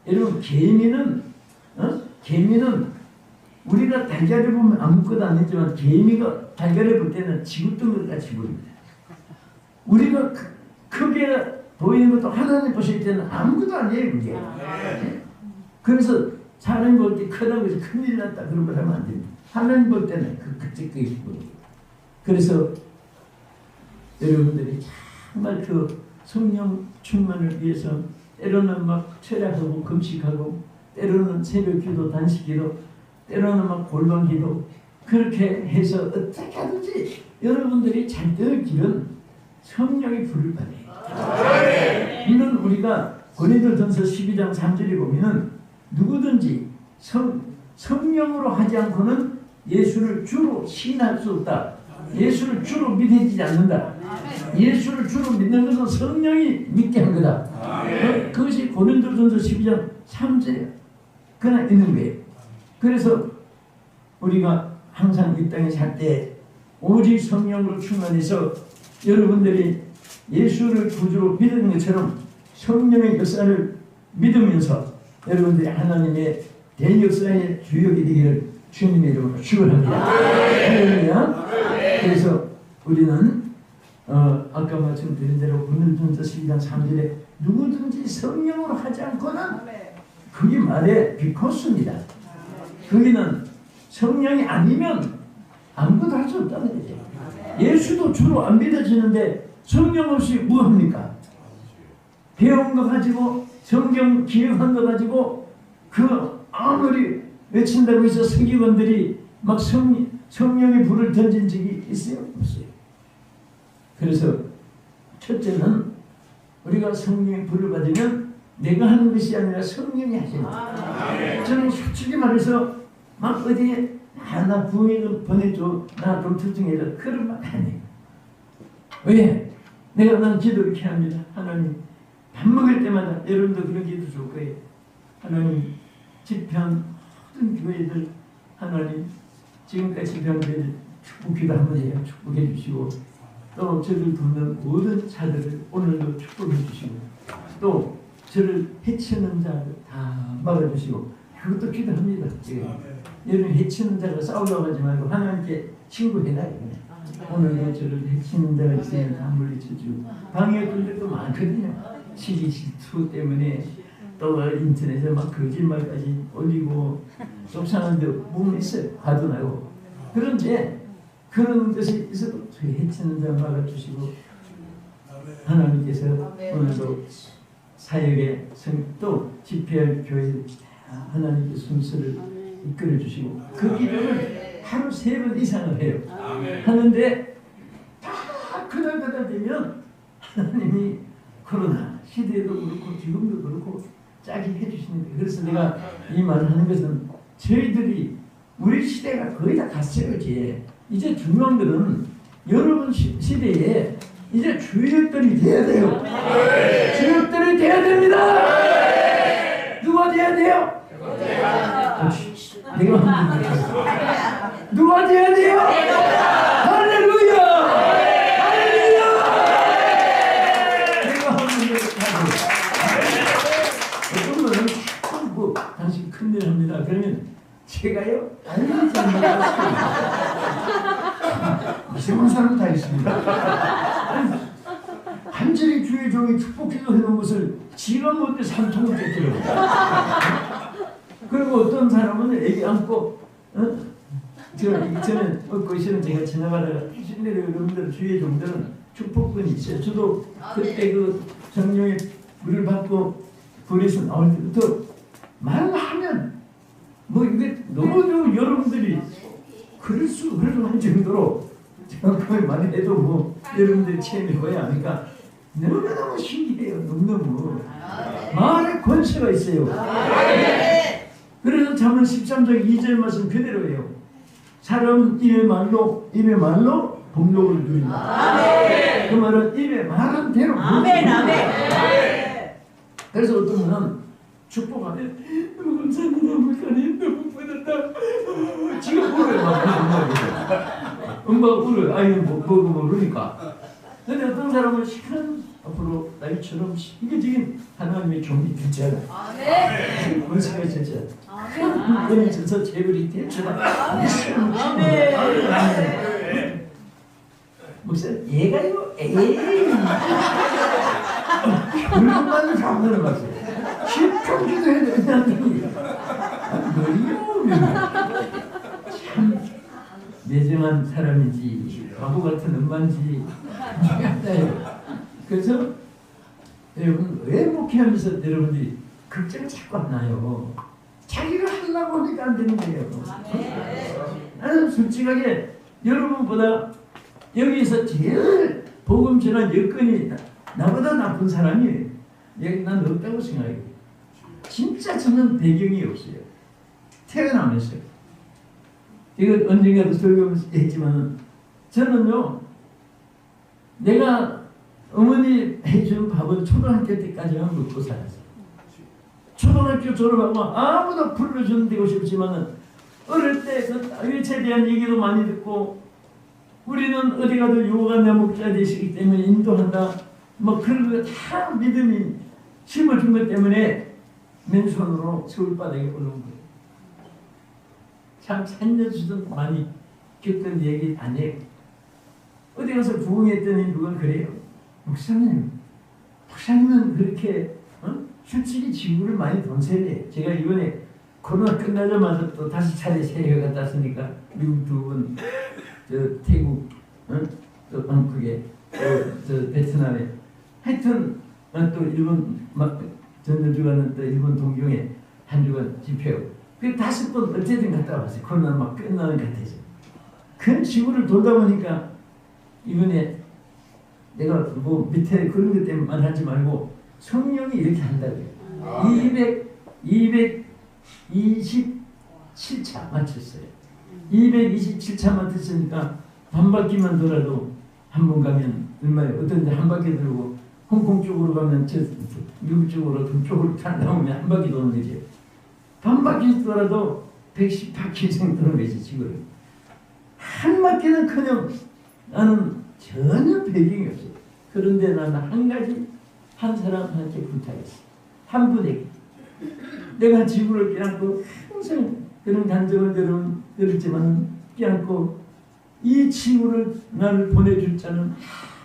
여러분, 개미는 우리가 달걀을 보면 아무것도 아니지만 개미가 달걀을 볼 때는 지구덩어리 같이 보입니다. 우리가 크게 보이는 것도 하나님 보실 때는 아무것도 아니에요, 그게. 그래서 사람 볼 때 크다고 해서 큰일 났다 그런 걸 하면 안 됩니다. 하나님 볼 때는 그게 보여요. 그래서 여러분들이 정말 그 성령 충만을 위해서 때로는 막 철야하고 금식하고 때로는 새벽기도 단식기도 때로는 막 골방기도 그렇게 해서 어떻게 하든지 여러분들이 잔뜩 기른 성령의 불을 받아요. 물론 우리가 고린도전서 12장 3절에 보면은 누구든지 성령으로 하지 않고는 예수를 주로 시인할 수 없다. 예수를 주로 믿어지지 않는다. 예수를 주로 믿는 것은 성령이 믿게 한 거다. 그것이 고린도전서 12장 3절에 그나 있는 거예요. 그래서 우리가 항상 이 땅에 살 때 오직 성령으로 충만해서 여러분들이 예수를 구주로 믿는 것처럼 성령의 역사를 믿으면서 여러분들이 하나님의 대역사의 주역이 되기를 주님의 이름으로 축원합니다. 할렐루야. 그래서 우리는 아까 말씀드린 대로 고린도전서 12장 3절에 누구든지 성령으로 하지 않고는 그게 말에 비코스입니다. 거기는 성령이 아니면 아무것도 할 수 없다는 거죠. 예수도 주로 안 믿어지는데 성령 없이 뭐합니까? 배운 거 가지고 성경 기억한 거 가지고 그 아무리 외친다고 해서 서기관들이 막 성령의 불을 던진 적이 있어요? 없어요. 그래서 첫째는 우리가 성령의 불을 받으면 내가 하는 것이 아니라 성령이 하시는 거예요. 저는 솔직히 말해서 막 어디에 나 부흥회를 보내줘 나 좀 투정해줘 그런 말 아니에요. 왜? 난 기도 이렇게 합니다. 하나님 밥 먹을 때마다 여러분도 그런 기도 줄 거예요. 하나님 집회한 모든 교회들 하나님 지금까지 집회한 교회들 축복기도 한번 해요. 축복해 주시고 또 저를 돕는 모든 자들을 오늘도 축복해 주시고 또 저를 해치는 자를 다 막아주시고 그것도 기도합니다. 여러분 해치는 자가 싸우려고 하지 말고 하나님께 신고해놔요. 오늘도 저를 해치는 자가 있으면 다 물리쳐주고 방해꾼들도 많거든요. 시기 질투 때문에 또 인터넷에 막 거짓말까지 올리고 속상한 데 보면 있어요. 화도 나고. 그런데 그런 것이 있어도 해치는 자 막아주시고 하나님께서 오늘도 사역에 또 집회할 교회 하나님께 순서를 이끌어 주시고 그 기도를 하루 3번 이상을 해요. 하는데 다 그날 되면 하나님이 코로나 시대에도 그렇고 지금도 그렇고 짜게 해주시는 거예요. 그래서 내가 이 말을 하는 것은 저희들이 우리 시대가 거의 다 갔어요. 이제 중요한 것은 여러분 시대에 이제 주역들이 돼야 돼요. 주역들이 돼야 됩니다. 누가 돼야 돼요? 내가 하는 거예요. 누가 돼야 돼요? 할렐루야! 할렐루야! 내가 하는 거예요. 어떤 분은 뭐 당신 큰일 합니다. 그러면 제가요? 아니면 이상한 사람 다 있습니다. 간절히 주의 종이 축복기도 해놓은 것을 지가 못해 산통을 깼더라고요. 그리고 어떤 사람은 애기 안고 저는 얻고 있으면 제가 지나가다가 신대로 여러분들 주의 종들은 축복권이 있어요. 저도 그때 그 성령의 물을 받고 불에서 나올 때부터 말하면 뭐 이게 너무 여러분들이 그럴 수 할 정도로 제가 그 말해도 뭐 여러분들이 체험이 거야 하니까 너무너무 신기해요. 너무너무 말에 권세가 있어요. 그래서 잠언 13장 2절 말씀 그대로예요. 사람은 입의 말로 복록을 누린다. 그 말은 입에 말한 대로. 아멘, 아멘. 그래서 어떤 분은 축복하면 너무 감사합니다. 목사님 너무 뿌듯다. 지금 울어요. 엄마가 울어요. 아이는 뭐 그러니까. 근데 어떤 사람은 시간 앞으로 나이처럼 시기적인 하나님의 종이 되잖아. 아멘. 원수가 진짜. 아멘. 그는 저서 재벌이 되잖아. 아멘. 목사님 얘가요. 에이. 그런만 잡는 거지. 십평지도 해야 된다더니 참 매정한 사람인지 바보 같은 엄마인지 중요하다요. 그래서 여러분 왜 목회하면서 여러분들이 걱정이 자꾸 안 나요. 자기가 하려고 하니까 안 되는 거예요. 나는 솔직하게 여러분보다 여기서 제일 복음 전한 여건이 나보다 나쁜 사람이 난 없다고 생각해요. 진짜 저는 배경이 없어요. 태어나면서요. 이건 언젠가도 설교했지만 저는요, 내가 어머니 해준 밥은 초등학교 때까지만 먹고 살았어요. 초등학교 졸업하고 아무도 불러주는 데고 싶지만은 어릴 때 그 일체에 대한 얘기도 많이 듣고 우리는 어디 가도 요가 목자 되시기 때문에 인도한다. 뭐 그런 거 다 믿음이 심어준 것 때문에 맨손으로 서울바닥에 오는 거예요. 참 살려주던 많이 겪던 얘기 아니에요. 어디 가서 부흥했더니 누가 그래요. 목사님은 그렇게 솔직히 지구를 많이 돈세네. 제가 이번에 코로나 끝나자마자 또 다시 차례 세계 갔다 왔으니까 미국 2번, 저 태국, 또 방콕에, 저 베트남에, 하여튼 또 일본 전주가는 또 일본 동경에 한 주간 집회하고 그 5번 어쨌든 갔다 왔어요. 코로나 막 끝나는 것 같아서. 큰 지구를 돌다 보니까 이번에 내가 뭐 밑에 그런 것 때문에 하지 말고 성령이 이렇게 한다고요. 227차 맞췄어요. 227차 맞췄으니까 반 바퀴만 돌아도 한 번 가면 얼마예요? 어떤 데 한 바퀴 돌고 홍콩 쪽으로 가면 저 미국 쪽으로 동쪽으로 다 나오면 한 바퀴 도는 거죠. 반 바퀴 돌아도 110바퀴 이상 도는 거지 지구를. 한 바퀴는커녕 나는 전혀 배경이 없어요. 그런데 나는 한 가지 한 사람한테 부탁했어. 한 분에게. 내가 지구를 껴안고 항상 그런 감정을 들었지만 껴안고 이 지구를 나를 보내줄 자는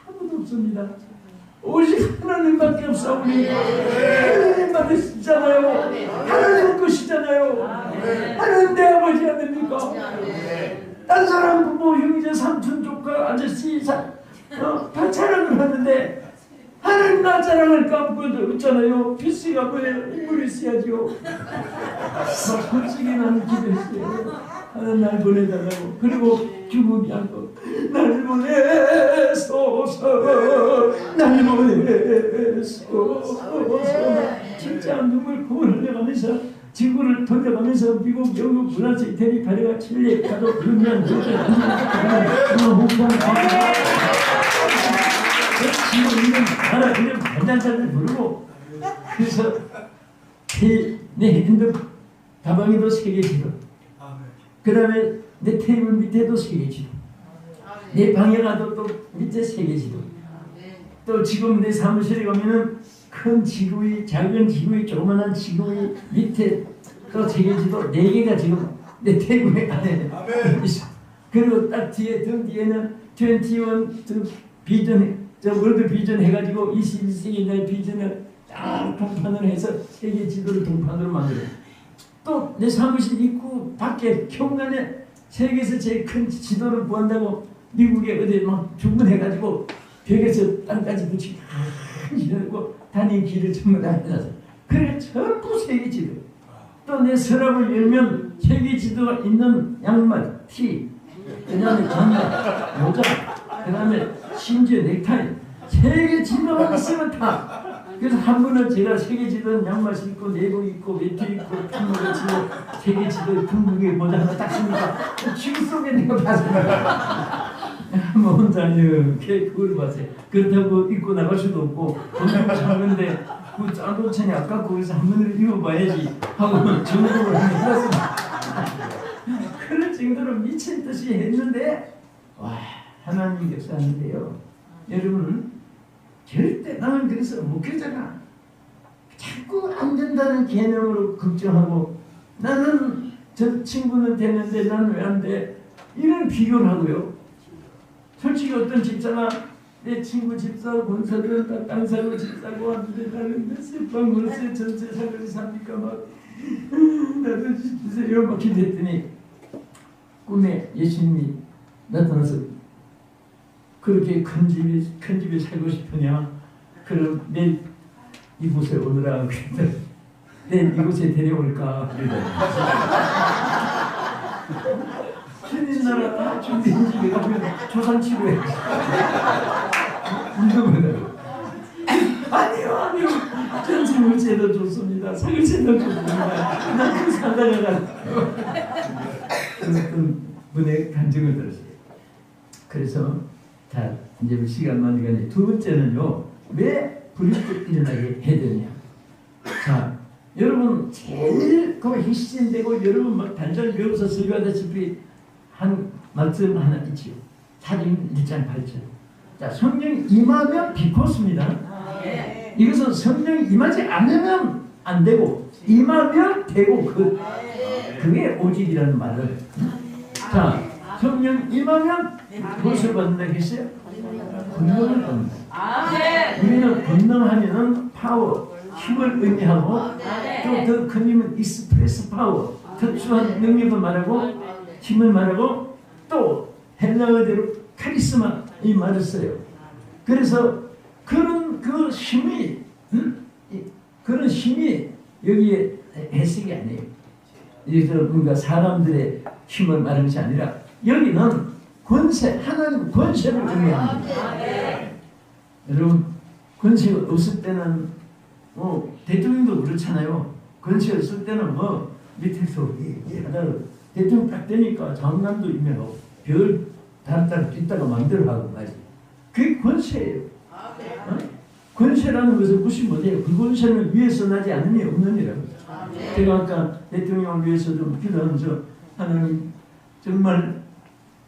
아무도 없습니다. 오직 하나님밖에 없사오니 하나님만 있잖아요. 하나님 것이잖아요. 하나님 내 아버지 아닙니까? 딴 사람 부모 형제 삼촌 조카 아저씨 다 자랑을 하는데 하나님 나 자랑할까 없잖아요. 필수가 뭐예요? 인물이 있어야죠. 솔직히 나는 기도했어요. 하나님 날 보내달라고. 그리고 주먹이 않고 날 보내소서 날 보내소서. 진짜 눈물 구원을 흘려가면서 지구를 돌려가면서 미국, 영국, 프랑스, 이태리, 파리와 칠레 가도 그러면 지금 있는 나라 이름 반장자들 부르고 그래서 내 핸드 가방에도 3개 지도 그 다음에 내 테이블 밑에도 3개 지도 내 방에 가도 또 밑에 3개 지도 또 지금 내 사무실에 가면은 큰 지구의 작은 지구의 조그만한 지구의 밑에 또 3개 지도 4개가 지금 내 테이블에 안에 있어. 그리고 딱 뒤에 등 뒤에는 21 비전 저 월드 비전 해가지고 21세기 날 비전을 딱 동판을 해서 세계 지도를 동판으로 만들어요. 또 내 사무실 입구 밖에 현관에 세계에서 제일 큰 지도를 구한다고 미국에 어디 막 주문해가지고 벽에서 땅까지 붙이고 이러고 다니는 길을 전부 다 해놨어. 그래 전부 세계 지도. 또 내 서랍을 열면 세계 지도가 있는 양말, 티, 그 다음에 장갑, 모자, 그 다음에 심지어 넥타이 세계 지도만 있으면 다. 그래서 한 번은 제가 세계 지도는 양말 신고 내복 입고 외투 입고 탕목을 치고 세계 지도 둥둥이 모자 하나 딱 쓰니까 지구 속에 내가 봤습니다. 뭐 혼자 이렇게 그걸 봤어요. 그렇다고 입고 나갈 수도 없고 돈 주고 샀는데 그 짠 돈이 아깝고 그래서 한 번을 입어봐야지 하고 정보를 해놨습니다. 그럴 정도로 미친 듯이 했는데 와 하나님 역사하는데요. 여러분 절대 나는 그래서 목회자가 자꾸 안 된다는 개념으로 걱정하고 나는 저 친구는 되는데 나는 왜 안 돼? 이런 비교를 하고요. 솔직히 어떤 집사가 내 친구 집사 권사들은 다 땅 사고 집 사고 하는데 나는 몇십 방 월세 전세 사고 삽니까 막 나도 집 주세요 막 기도했더니 꿈에 예수님이 나타나서 그렇게 큰 집에 살고 싶으냐? 그럼 내일 이곳에 오느라 내일 이곳에 데려올까? 주님 나라 다 준비한 집에 가면 조상 치료해. 믿어보라고. 아니요. 전생물제도 좋습니다. 생물제도 좋습니다. 나그 살다가 어떤 분의 간증을 들었어요. 그래서 자 이제 시간 많이 가니 두 번째는요. 왜 불일도 일어나게 해야 되냐? 자 여러분 제일 그 핵심되고 여러분 막 단절 배워서 설교하다시피 한 말씀 하나 있지요. 사도행 1장 8절. 자 성령 임하면 비코스입니다. 이것은 성령 임하지 않으면 안 되고 임하면 되고 그게 오직이라는 말을. 자 성령 임하면 무엇을 받는다고 했어요? 권능을 받는다. 우리는 권능하면은 파워, 힘을 의미하고 또 더 큰 힘은 익스프레스 파워, 특수한 능력을 말하고 힘을 말하고 또 헬라어대로 카리스마 이 말을 써요. 그래서 그런 그 힘이 그런 힘이 여기에 해석이 아니에요. 그래서 뭔가 사람들의 힘을 말하는 것이 아니라 여기는 권세, 하나님 권세를 의미합니다. 여러분 권세가 없을 때는 대통령도 그렇잖아요. 권세가 없을 때는 뭐 밑에서 하다가 대통령 딱 되니까 장관도 임명하고 별 다른 있다가 마음대로 하고 말이지. 그게 권세예요. 권세라는 것을 무시 못해요. 그 권세는 위에서 나지 않으니 없는 이라고. 제가 아까 대통령을 위해서 좀 기도하면서 하나님 정말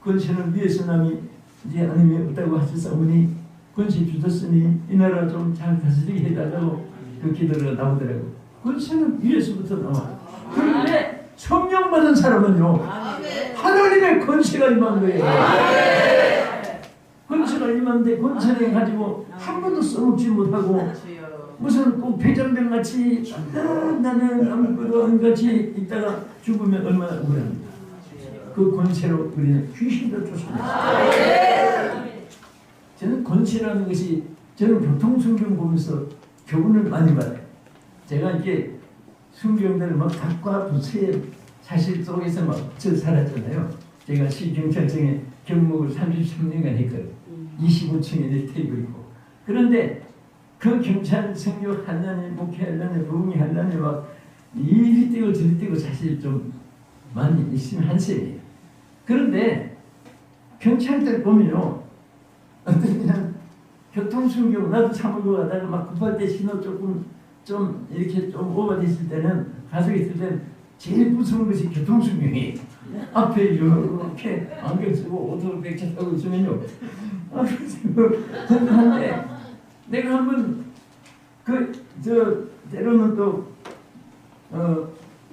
권세는 위에서 남이 이제 아님이 없다고 하셨사오니 권세 주셨으니 이 나라 좀 잘 다스리게 해달라고 그 기도가 나오더라고요. 권세는 위에서부터 나와. 그런데 성령 받은 사람은요 하나님의 권세가 임한 거예요. 권세가 임한데 권세를 가지고 한 번도 써먹지 못하고 무슨 꼭 배전병같이 나는 아무것도 안 같이 있다가 죽으면 얼마나 억울합니까? 그 권세로 우리는 귀신도 쫓습니다. 저는 권세라는 것이 저는 교통순경 보면서 교훈을 많이 받아요. 제가 이렇게 순경들 막 각과 부서에 사실 속에서 막 저 살았잖아요. 제가 시경찰청에 경목을 33년간 했거든요. 25층에 내 테이블 있고. 그런데 그 경찰 생교 하려니 목회하려니 부흥이 하려니 막 이리 뛰고 저리 뛰고 사실 좀 많이 있으면 한 셈이에요. 그런데 경찰들 보면요 어떤 그냥 교통순경 나도 참으로 가다가 막 급할 때 신호 조금 좀 이렇게 좀 오버됐을 때는 가서 있을 때는 제일 무서운 것이 교통순경이에요. 앞에 이렇게 안경 쓰고 오토 백차 타고 있으면요 한데 내가 한번 때로는 또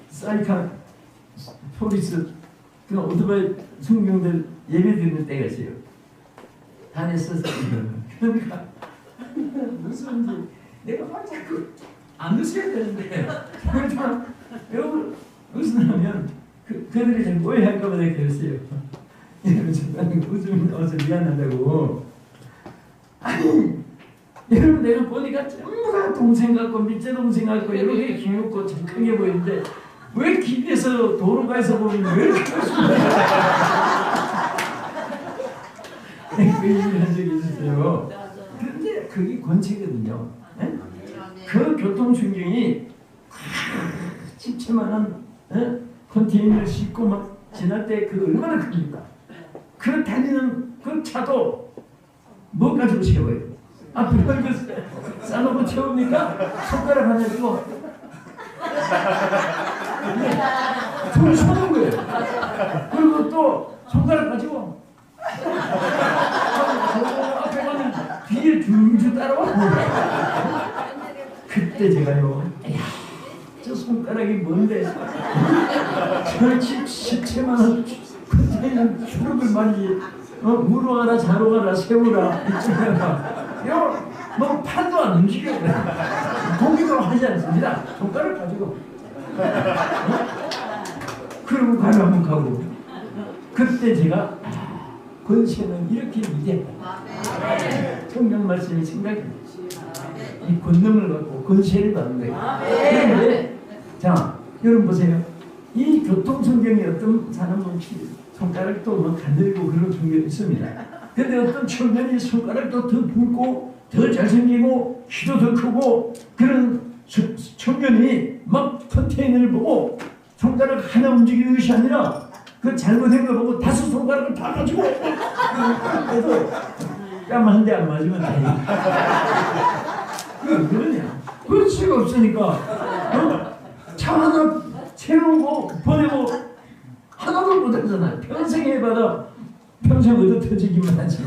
사이카 포리스 그 오토바이 순경들 예배 드리는 때가 있어요. 다녔었어요. 그러니까 무슨지 내가 막 자꾸 안 웃어야 되는데 그러니까 웃으면 그들이 잘 오해할까봐 내가 그랬어요. 여러분 저는 웃으면 나와서 미안하다고. 아니 여러분 내가 보니까 전부 다 동생 같고 밑에 동생 같고 이렇게 귀엽고 착하게 보이는데 왜 길에서 도로가에서 보면 왜 이렇게 그 얘기를 한 적이 있었어요. 그런데 그게 권체거든요. 네? 그 교통순경이 집채만한 컨테이너를 싣고 막 지날 때 그 얼마나 큽니까? 그 다니는 그 차도 뭐 가지고 세워요? 앞에 흙을 싸놓고 채웁니까? 손가락 하나 주고 둘 서는 거예요. 그리고 또 손가락 가지고 앞에 가면 뒤에 줄줄 따라와. 그때 제가요, 야, 저 손가락이 뭔데? 저 시체만한 그때는 추룩을 만지, 무로 가라, 자로 가라, 세우라, 이쪽에가, 뭐 팔도 안 움직여. 공기도 하지 않습니다. 손가락 가지고. 그러고 가면 한번 가고. 그때 제가 권세는 이렇게 위대하다. 성경 말씀이 생각이 나요. 이 권능을 갖고 권세를 받는 거예요. 그런데 자, 여러분 보세요. 이 교통성경에 어떤 사람은 손가락도 뭐 가늘고 그런 성경이 있습니다. 근데 어떤 청년이 손가락도 더 굵고 더 잘생기고 키도 더 크고 그런 청년이 막 컨테이너를 보고 손가락 하나 움직이는 것이 아니라 그 잘못된 거 보고 5 손가락을 다 가지고 그래도 뺨 한 대 안 맞으면 다행이다. 왜 그러냐? 권세가 없으니까 차 하나 채우고 보내고 하나도 못하잖아요. 평생 해봐도 평생 얻어 터지기만 하지.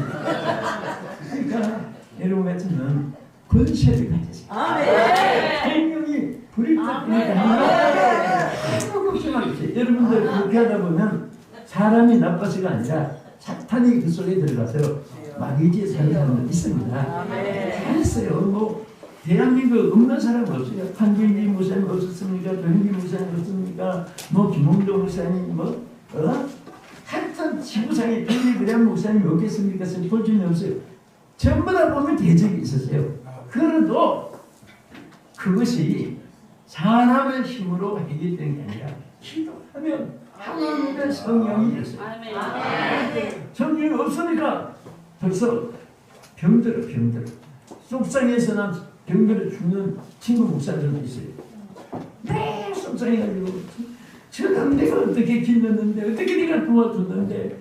그러니까 여러분 같으면 권세를 가지세요. 생명이 불이 떴으니까 걱정하겠지. 여러분들 그렇게 하다 보면 사람이 나빠서가 아니라 사탄이 그 속에 들어가서 마귀지에 사는 사람들 있습니다. 잘했어요. 뭐 대한민국 없는 사람 없어요. 한길기 목사님 없었습니까? 조현기 목사님 없습니까? 뭐 김홍도 목사님 하여튼 지구상에 빌리그램 목사님 없겠습니까? 볼 줄이 없어요. 전부 다 보면 대적이 있었어요. 그래도 그것이 사람의 힘으로 해결되는 게 아니라 기도하면 하나님의 성령이 있어요. 성령이 없으니까 벌써 병들어. 속상해서는 병들어 죽는 친구 목사들도 있어요. 네, 속상해가지고 저는 내가 어떻게 길렀는데 어떻게 내가 도와줬는데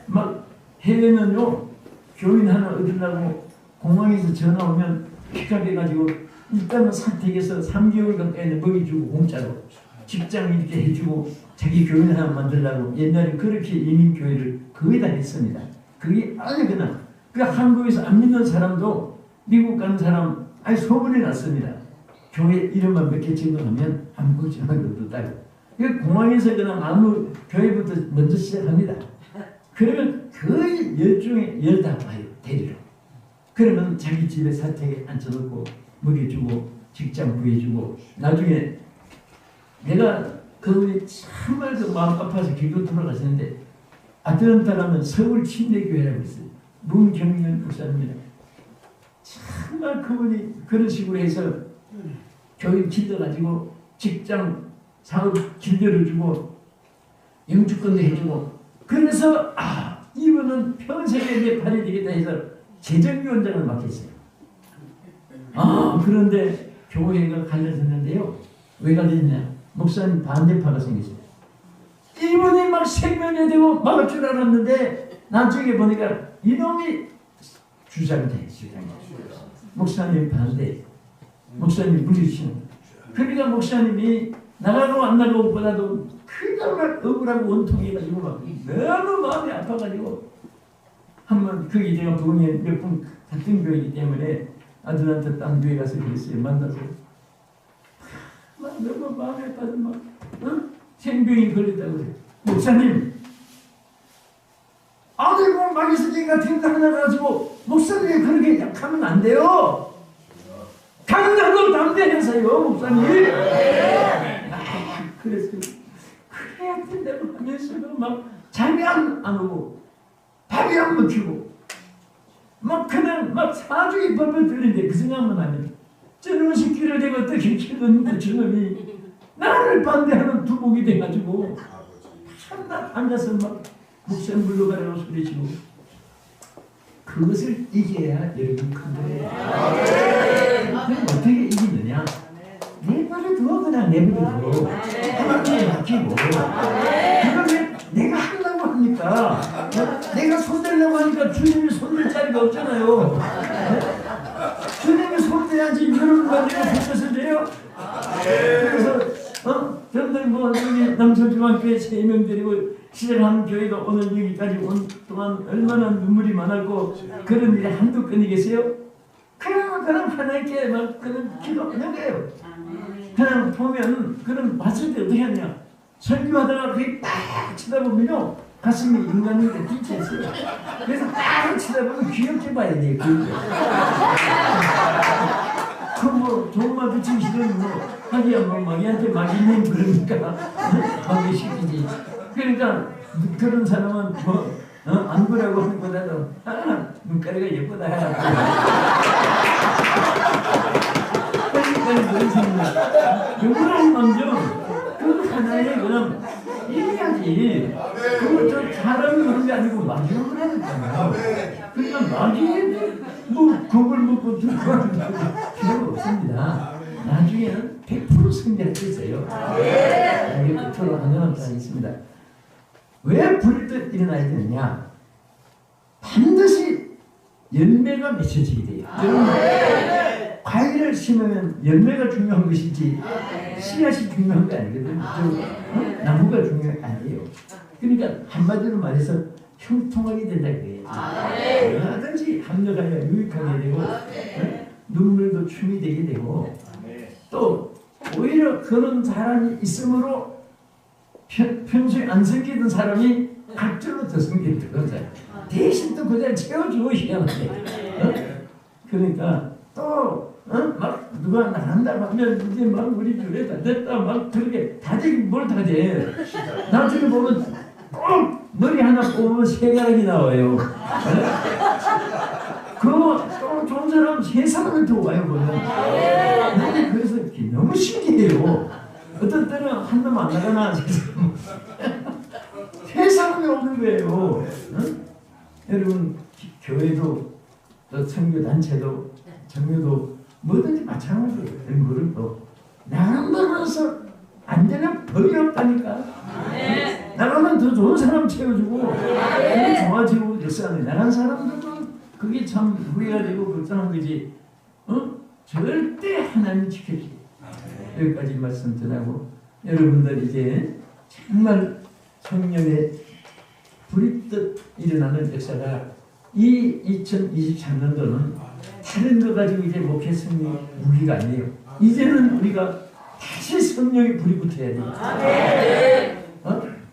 막 해외는요 교인 하나 얻으려고 공항에서 전화 오면 픽업해가지고 일단은 사택에서 3개월 가까이 먹여주고 공짜로 직장 이렇게 해주고 자기 교인 하나 만들려고 옛날에 그렇게 이민교회를 거의 다 했습니다. 그게 아주 그냥 그 한국에서 안 믿는 사람도 미국 가는 사람 아니 소문이 났습니다. 교회 이름만 몇 개 증거하면 한국 전화도 따고 공항에서 그냥 아무 교회부터 먼저 시작합니다. 그러면 거의 10중에 10다 와요. 데리러. 그러면 자기 집에 사택에 앉혀놓고 먹여주고 직장 구해주고 나중에 내가 그분이 정말 그 마음 아파서 기도 돌아가시는데 아틀란타라는 서울 침례교회라고 있어요. 문경년 목사입니다. 정말 그분이 그런 식으로 해서 교육 길러가지고 직장 사업 길러주고 영주권도 해주고 그래서 이분은 평생에 내 팔이 되겠다 해서 재정위원장을 맡겼어요. 그런데 교회가 갈라졌는데요. 왜 갈라졌냐? 목사님 반대파가 생겼어요. 이분이 막 생명에 대고 막을 줄 알았는데 나중에 보니까 이놈이 주장돼. 목사님 반대. 목사님 물리치는. 그러니까 목사님이 나가고 안 나가고 보다도 그냥 억울하고 원통해가지고 막 너무 마음이 아파가지고 한번 그 이제가 부흥에 몇 분 같은 교회이기 때문에 아들한테 딴 교회 가서 그랬어요. 만나서 막 너무 마음이 아파서 막 생병이 걸렸다고 그래요. 목사님 아들고 마귀새끼 같은 거 하나 가지고 목사님이 그렇게 약하면 안 돼요. 강자도 담대해서요 목사님. 그래서 그래야 된다고 하면서도 막 잠이 안 오고 밥이 안 먹히고 막 그냥 막 사주에 벌벌 떨리는데 그 생각만 하면 저놈 새끼를 내가 어떻게 키웠는데 저놈이 나를 반대하는 두목이 돼가지고 한낮 앉아서 막 목사님 물러가라고 소리치고 그것을 이겨야 여러분 큰 거예요. 그럼 어떻게 이기느냐? 내버려 두어 그냥 내버려 두어 하나님에 맡기고 그걸 왜 내가 하려고 합니까? 내가 손대려고 하니까 3명 데리고 시작한 교회가 오늘 여기까지 온 동안 얼마나 눈물이 많았고 그런 일이 한두 건이겠어요? 그럼 하나님께 막 그런 기도하는 거예요. 그냥 보면 그런 봤을 때 어떻게 하냐? 설교하다가 그게 딱 쳐다보면요 가슴이 인간인데 뒤쳐있어요. 그래서 딱 쳐다보면 귀엽게 봐야 돼요. 그뭐 좋은 말 붙이시더니 뭐 하기야 뭐 마귀한테 마귀님 그러니까 마귀 시키지. 그러니까 그런 사람은 뭐 안 보라고 하는 것보다도 눈가리가 예쁘다 해라. 그러니까 그런 생각. 영원한 감정 그 하나의 그냥 얘기하지. 그걸 저 사람이 그런 게 아니고 마귀가 그러니까요. 그러니까 마귀 뭐 겁을 먹고 들어가는 필요가 없습니다. 나중에는 100% 승리할 수 있어요. 이게 끝으로 한정한 사항이 있습니다. 왜 불뜻 일어나야 되느냐? 반드시 열매가 맺혀지게 돼요. 과일을 심으면 열매가 중요한 것이지 씨앗이 중요한 게 아니거든요. 나무가 중요한 게 아니에요. 그러니까 한마디로 말해서 형통하게 된다 그래요. 얼마든지 합력하여 유익하게 되고 눈물도 춤이 되게 되고 또 오히려 그런 사람이 있으므로 평소에 안 섬기던 사람이 각절로 더 섬기는 거죠. 대신 또 그대로 채워주고 희한한데 그러니까 또 막 누가 나간다고 하면 이제 막 우리 교회 다 됐다 막 그렇게 다지긴 뭘 다지. 나중에 보면 꼭 머리 하나 뽑으면 3가락이 나와요. 그또 좋은 사람 3사람을 더 와요 보면. 나는 그래서 너무 신기해요. 어떤 때는 한 놈 안 나가나 세 사람이 오는 거예요. 여러분 교회도 또 선교단체도 정교도 뭐든지 마찬가지로 이런 거를 또 나간다면서 안 되면 법이 없다니까. 나가면 더 좋은 사람 채워주고 더 좋아지고 역사하는 나간 사람들은 그게 참 후회가 되고 걱정한 거지. 절대 하나님 지켜주고 여기까지 말씀 전하고 여러분들 이제 정말 성령의 불이 뜻 일어나는 역사가 이 2023년도는 다른 거 가지고 이제 목회 승리 무기가 아니에요. 이제는 우리가 다시 성령의 불이 붙어야 돼요.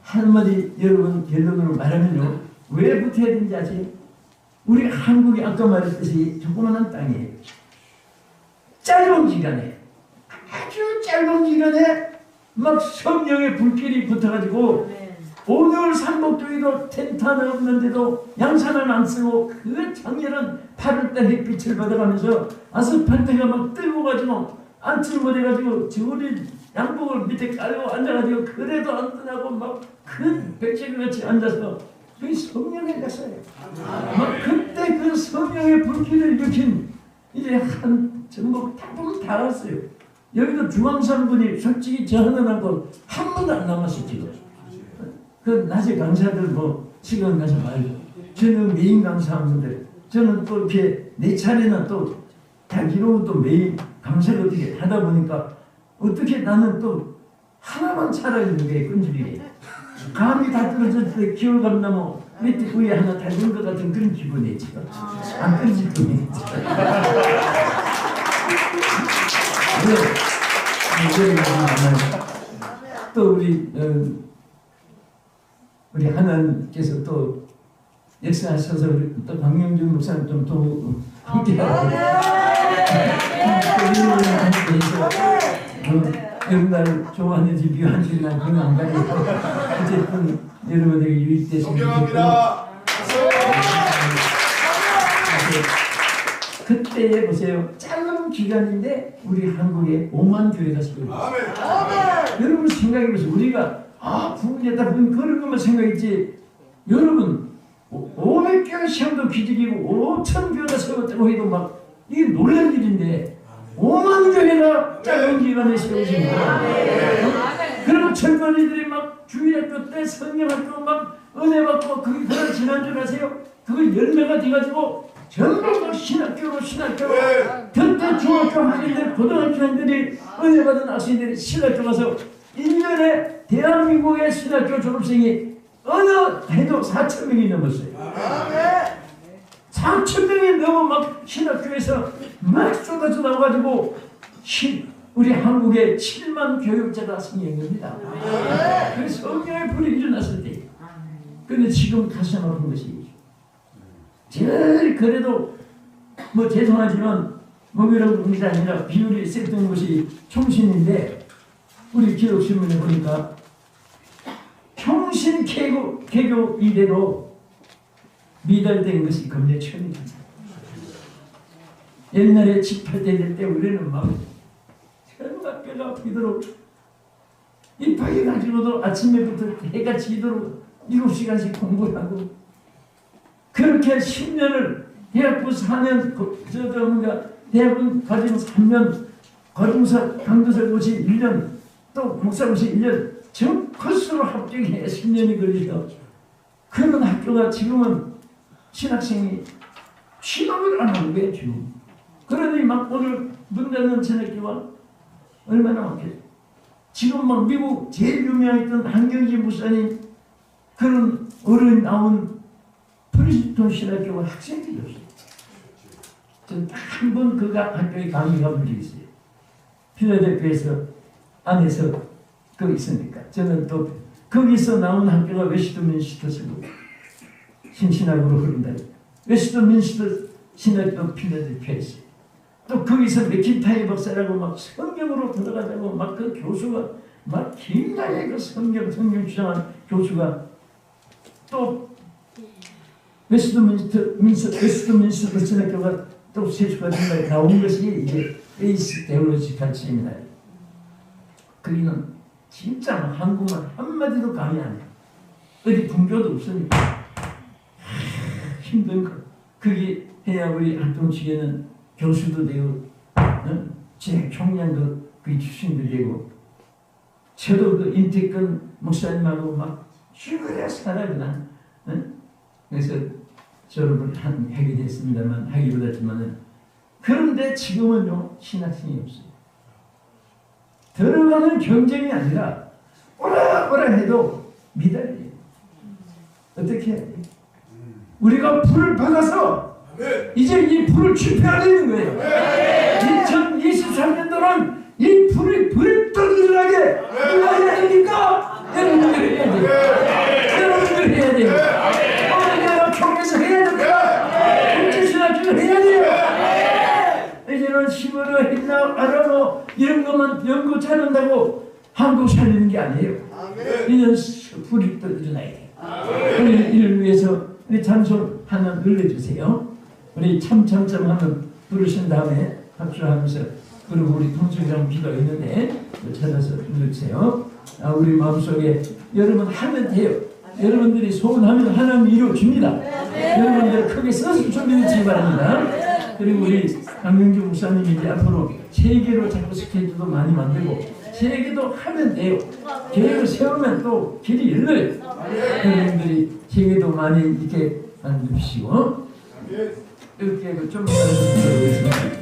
한마디 여러분 결론으로 말하면요. 왜 붙어야 되는지 아세요? 우리 한국이 아까 말했듯이 조그마한 땅이에요. 짧은 기간에 아주 짧은 기간에 막 성령의 불길이 붙어가지고 오늘 삼복도에도 텐트 하나 없는데도 양산을 안 쓰고 그 장렬한 8월달 햇빛을 받아가면서 아스팔트가 막 뜨거워가지고 앉지 못해가지고 저리 양복을 밑에 깔고 앉아가지고 그래도 안 떠나고 막 큰 백제같이 앉아서 그게 성령의 역사예요. 막 그때 그 성령의 불길을 일으킨 이제 한 전부 다 보면 다 왔어요. 여기도 중앙산분이 솔직히 저 하나하고 한 번도 안 남았을지도. 그 낮에 강사들 뭐 시간 가서 말고 저는 메인 강사하는데 저는 또 이렇게 내 차례나 또 다기로 또 메인 강사를 어떻게 하다 보니까 어떻게 나는 또 하나만 살아있는 게 끈질기게 감이 다 떨어졌을 때 기울감 나무 밑에 위에 하나 달린 것 같은 그런 기분이에요 지금. 안 끊질 뿐이에요. 또 우리 하나님께서 또 역사하셔서 또 박명준 목사님 좀 더 함께하고 여러분들 좋아하는지 미워하는지 난 그건 안 가리고 어쨌든 여러분에게 유익되시면 좋겠고 그때에 보세요. 짧은 기간인데 우리 한국에 5만 교회가 세워졌어요. 여러분 생각해보세요. 우리가 부흥했다 그런 것만 생각했지. 여러분 500교회 세워도 기적이고 5,000교회가 세웠다고 해도 막 이게 놀랄 일인데 5만 교회가 짧은 기간에 세워진 거야. 그리고 젊은이들이 막 주일학교 때 성경학교 막 은혜 받고 그게 그걸 지난 줄 아세요? 그걸 열매가 돼가지고 전부 신학교로 그때 중학교 학생들 고등학교 학생들이 은혜 받은 학생들이 신학교 가서 1년에 대한민국의 신학교 졸업생이 어느 해도 4,000명이 넘었어요. 4,000명이 넘어 막 신학교에서 막 쏟아져 나와가지고 우리 한국에 7만 교육자가 생긴 겁니다. 그래서 성령의 불이 일어났을 때. 근데 지금 가슴 아픈 것이 제일 그래도 뭐 죄송하지만 목요일은 게 아니라 비율이 셌던 것이 총신인데 우리 기록신문에 보니까 평신 개교 이래로 미달된 것이 금년 처음이다. 옛날에 집회대 될 때 우리는 막 정말 뼈가 아프도록 입하게 가지고도 아침에부터 해가 지도록 7시간씩 공부를 하고 그렇게 10년을 대학부 4년 대학원 과정 3년 거중사 강도설 고시 1년 또 목사고시 1년 전 코스로 합격해 10년이 걸려서 그런 학교가 지금은 신학생이 취업을 안 하는 거예요 지금. 그러니 막 오늘 문 닫는 전학교가 얼마나 많겠어요. 지금 막 미국 제일 유명했던 한경지 목사님 그런 어른 나온 프리스톤 신학교 학생들이 없어요. 전 한 번 그 학교에 강의 가본 적이 있어요. 필라델피아에서 안에서 그 있으니까 저는 또 거기서 나온 학교가 웨스트민스터스고 신신학으로 흐른다. 웨스트민스터 신학교 필라델피아에 있어요. 또 거기서 맥킨타이 박사라고 막 성경으로 들어가자고 막 그 교수가 막 길게 그 성경 주장한 교수가 또 웨스트민스터 신학교가 또 세수가 정말 나온 것이 이제 베이스 테올로지컬 세미나리. 거기는 진짜 한국말 한마디도 강의 안 해요. 어디 분교도 없으니까 힘든 거. 그게 해야 우리 활동치에는 교수도 되고 제 총량도 그 출신도 되고 저도 그 임택근 목사님하고 막 죽으려 살아그나 그래서 졸업을 하게 됐습니다만 하기보다지만은 그런데 지금은요 신학생이 없어요. 들어가는 경쟁이 아니라 오라 해도 미달이에요. 어떻게 해야 돼요? 우리가 불을 받아서 이제 이 불을 지펴야 되는 거예요. 2023년도는 이 불이 불떡일나게 누가 됩니까? 여러분들이 해야 돼요. 여러분들이 해야 돼요. 어머니가 총에서 해야 됩니다. 국제신학교를 해야 돼요. 이제는 힘으로 했나 알아서 이런 것만 연구 잘한다고 한국 살리는 게 아니에요. 이제는 불이 떠일어나야 돼요. 우리 이를 위해서 우리 찬송 하나 눌러주세요. 우리 참참참 하면 부르신 다음에 박수하면서 그리고 우리 동석이랑 기도가 있는데 찾아서 눌러주세요. 우리 마음속에 여러분 하면 돼요. 여러분들이 소원하면 하나님 이루어줍니다. 여러분들 크게 써서 준비해 주시기 바랍니다. 그리고 우리 강명주 목사님이 이제 앞으로 세계로 자꾸 스케줄도 많이 만들고 세계도 하면 돼요. 계획을 세우면 또 길이 열려요. 여러분들이 세계도 많이 이렇게 만드시고 이렇게 좀 만들어보겠습니다.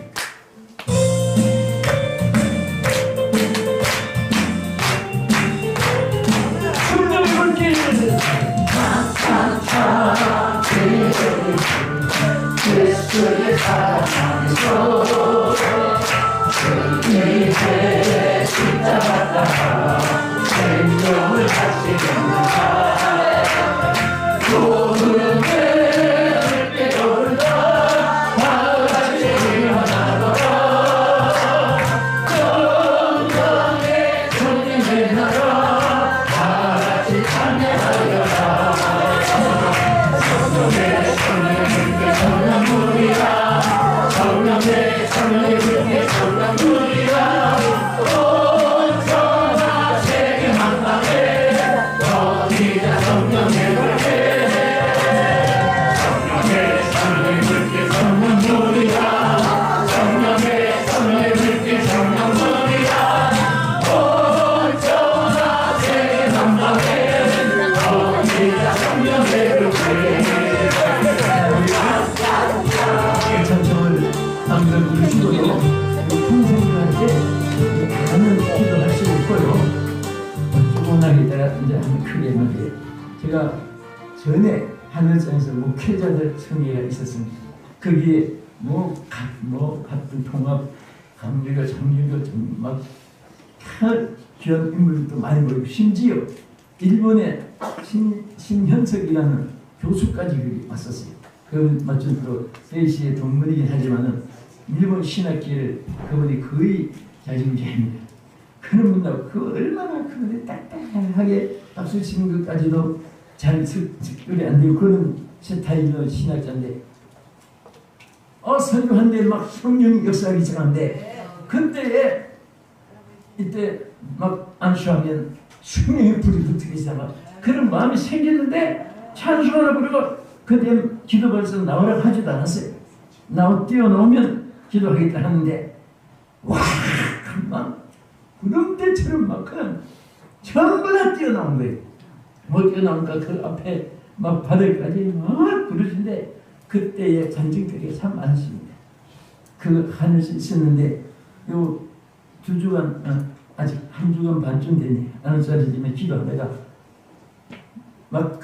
예수의 사랑으로 주님의 십자가가 생명을 다스리는 자 모든 게 깨어나 다같이 일어나더라 영광의 주님의 나라 다같이 찬양하여라 성령의 성령물이라 성령의 성령의 성령물이라 온 천하 세계 만방에 너희가 성령의 물개 성령의 성령의 물개 성령물이라 성령의 성령의 물개 성령물이라 온 천하 세계 만방에 너희가 성령의 물개 있는데 제가 전에 하늘장에서 목회자들 성회가 있었습니다. 거기에 같은 통합, 강유교, 장유교 막 귀한 인물도 많이 모이고 심지어 일본의 신현석이라는 교수까지 거기 왔었어요. 그 마침 또 세이시의 동문이긴 하지만은 일본 신학기를 그분이 거의 자중지합니다. 그런 분하고 그 얼마나 그분이 딱딱하게 박수 치는 것까지도 잘 접근이 안 되고 그런 스타일의 신학자인데 설교한데 막 성령이 역사하기 시작한데 그때에 이때 막 안수하면 성령의 불이 붙기 시작하고 그런 마음이 생겼는데 찬송하나 부르고 그때 기도 벌써 나오라고 하지도 않았어요. 뛰어나오면 기도하겠다 하는데 와 금방 구름대처럼 막 그냥 전부 다 뛰어나온 거예요. 뭐 뛰어나오니까 그 앞에 막 바닥까지 막 부르신데 그때의 간증들이 참 많습니다. 그 하늘에서 있었는데 요 2주간 아직 1주간 반쯤 되네. 아나운서지만 기도하다가 막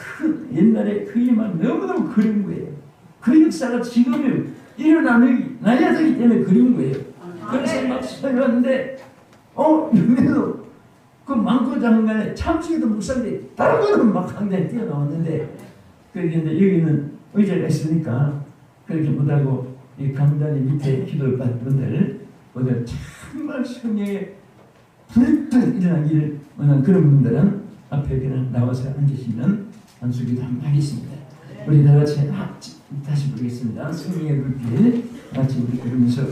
옛날에 그게 막 너무너무 그리운 거예요. 그 역사가 지금 일어나야 되기 때문에 그리운 거예요. 그래서 막 설교하는데 여기서 그 많고 장관에 참수기도 목사인데 다른 거는 막 강단에 뛰어나왔는데 그런데 여기는 의자가 있으니까 그렇게 못하고 이 강단의 밑에 기도를 받는 분들 오늘 정말 성령에 불뜻 일어나기를 원하는 그런 분들은 앞에 그냥 나와서 앉으시면 안수기도 한번 하겠습니다. 우리 다 같이 다시 부르겠습니다. 성령의 불길 같이 부르면서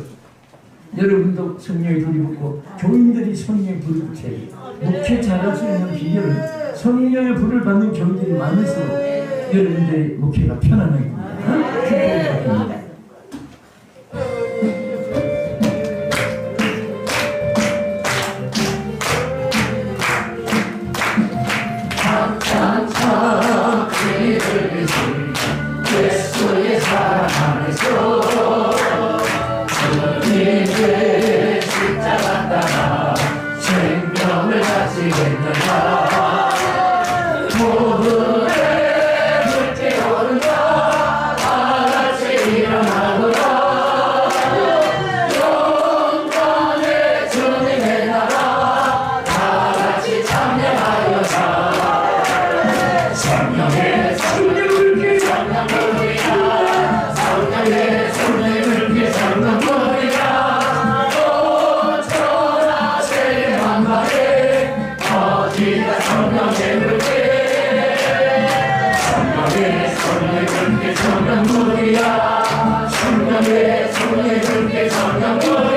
여러분도 성령의 불이 붙고 교인들이 성령의 불을 붙여야 돼요. 목회 잘할 수 있는 비결은 성령의 불을 받는 교인들이 많을수록 여러분들의 목회가 편안하게 됩니다. 예수의 사랑 안에서 주님의 십자가 따라 생명을 가지겠느냐 무릎에 붙게 오른다 다같이 일어나거라 영광의 주님의 나라 다같이 참여하여라 성령의 성령을 성령물이라 성령의 성령을 성령물이라 오 천하 세만방에 어디가 성령의 물게 성령의 성령을 성령물이라 성령의 성령을 성령물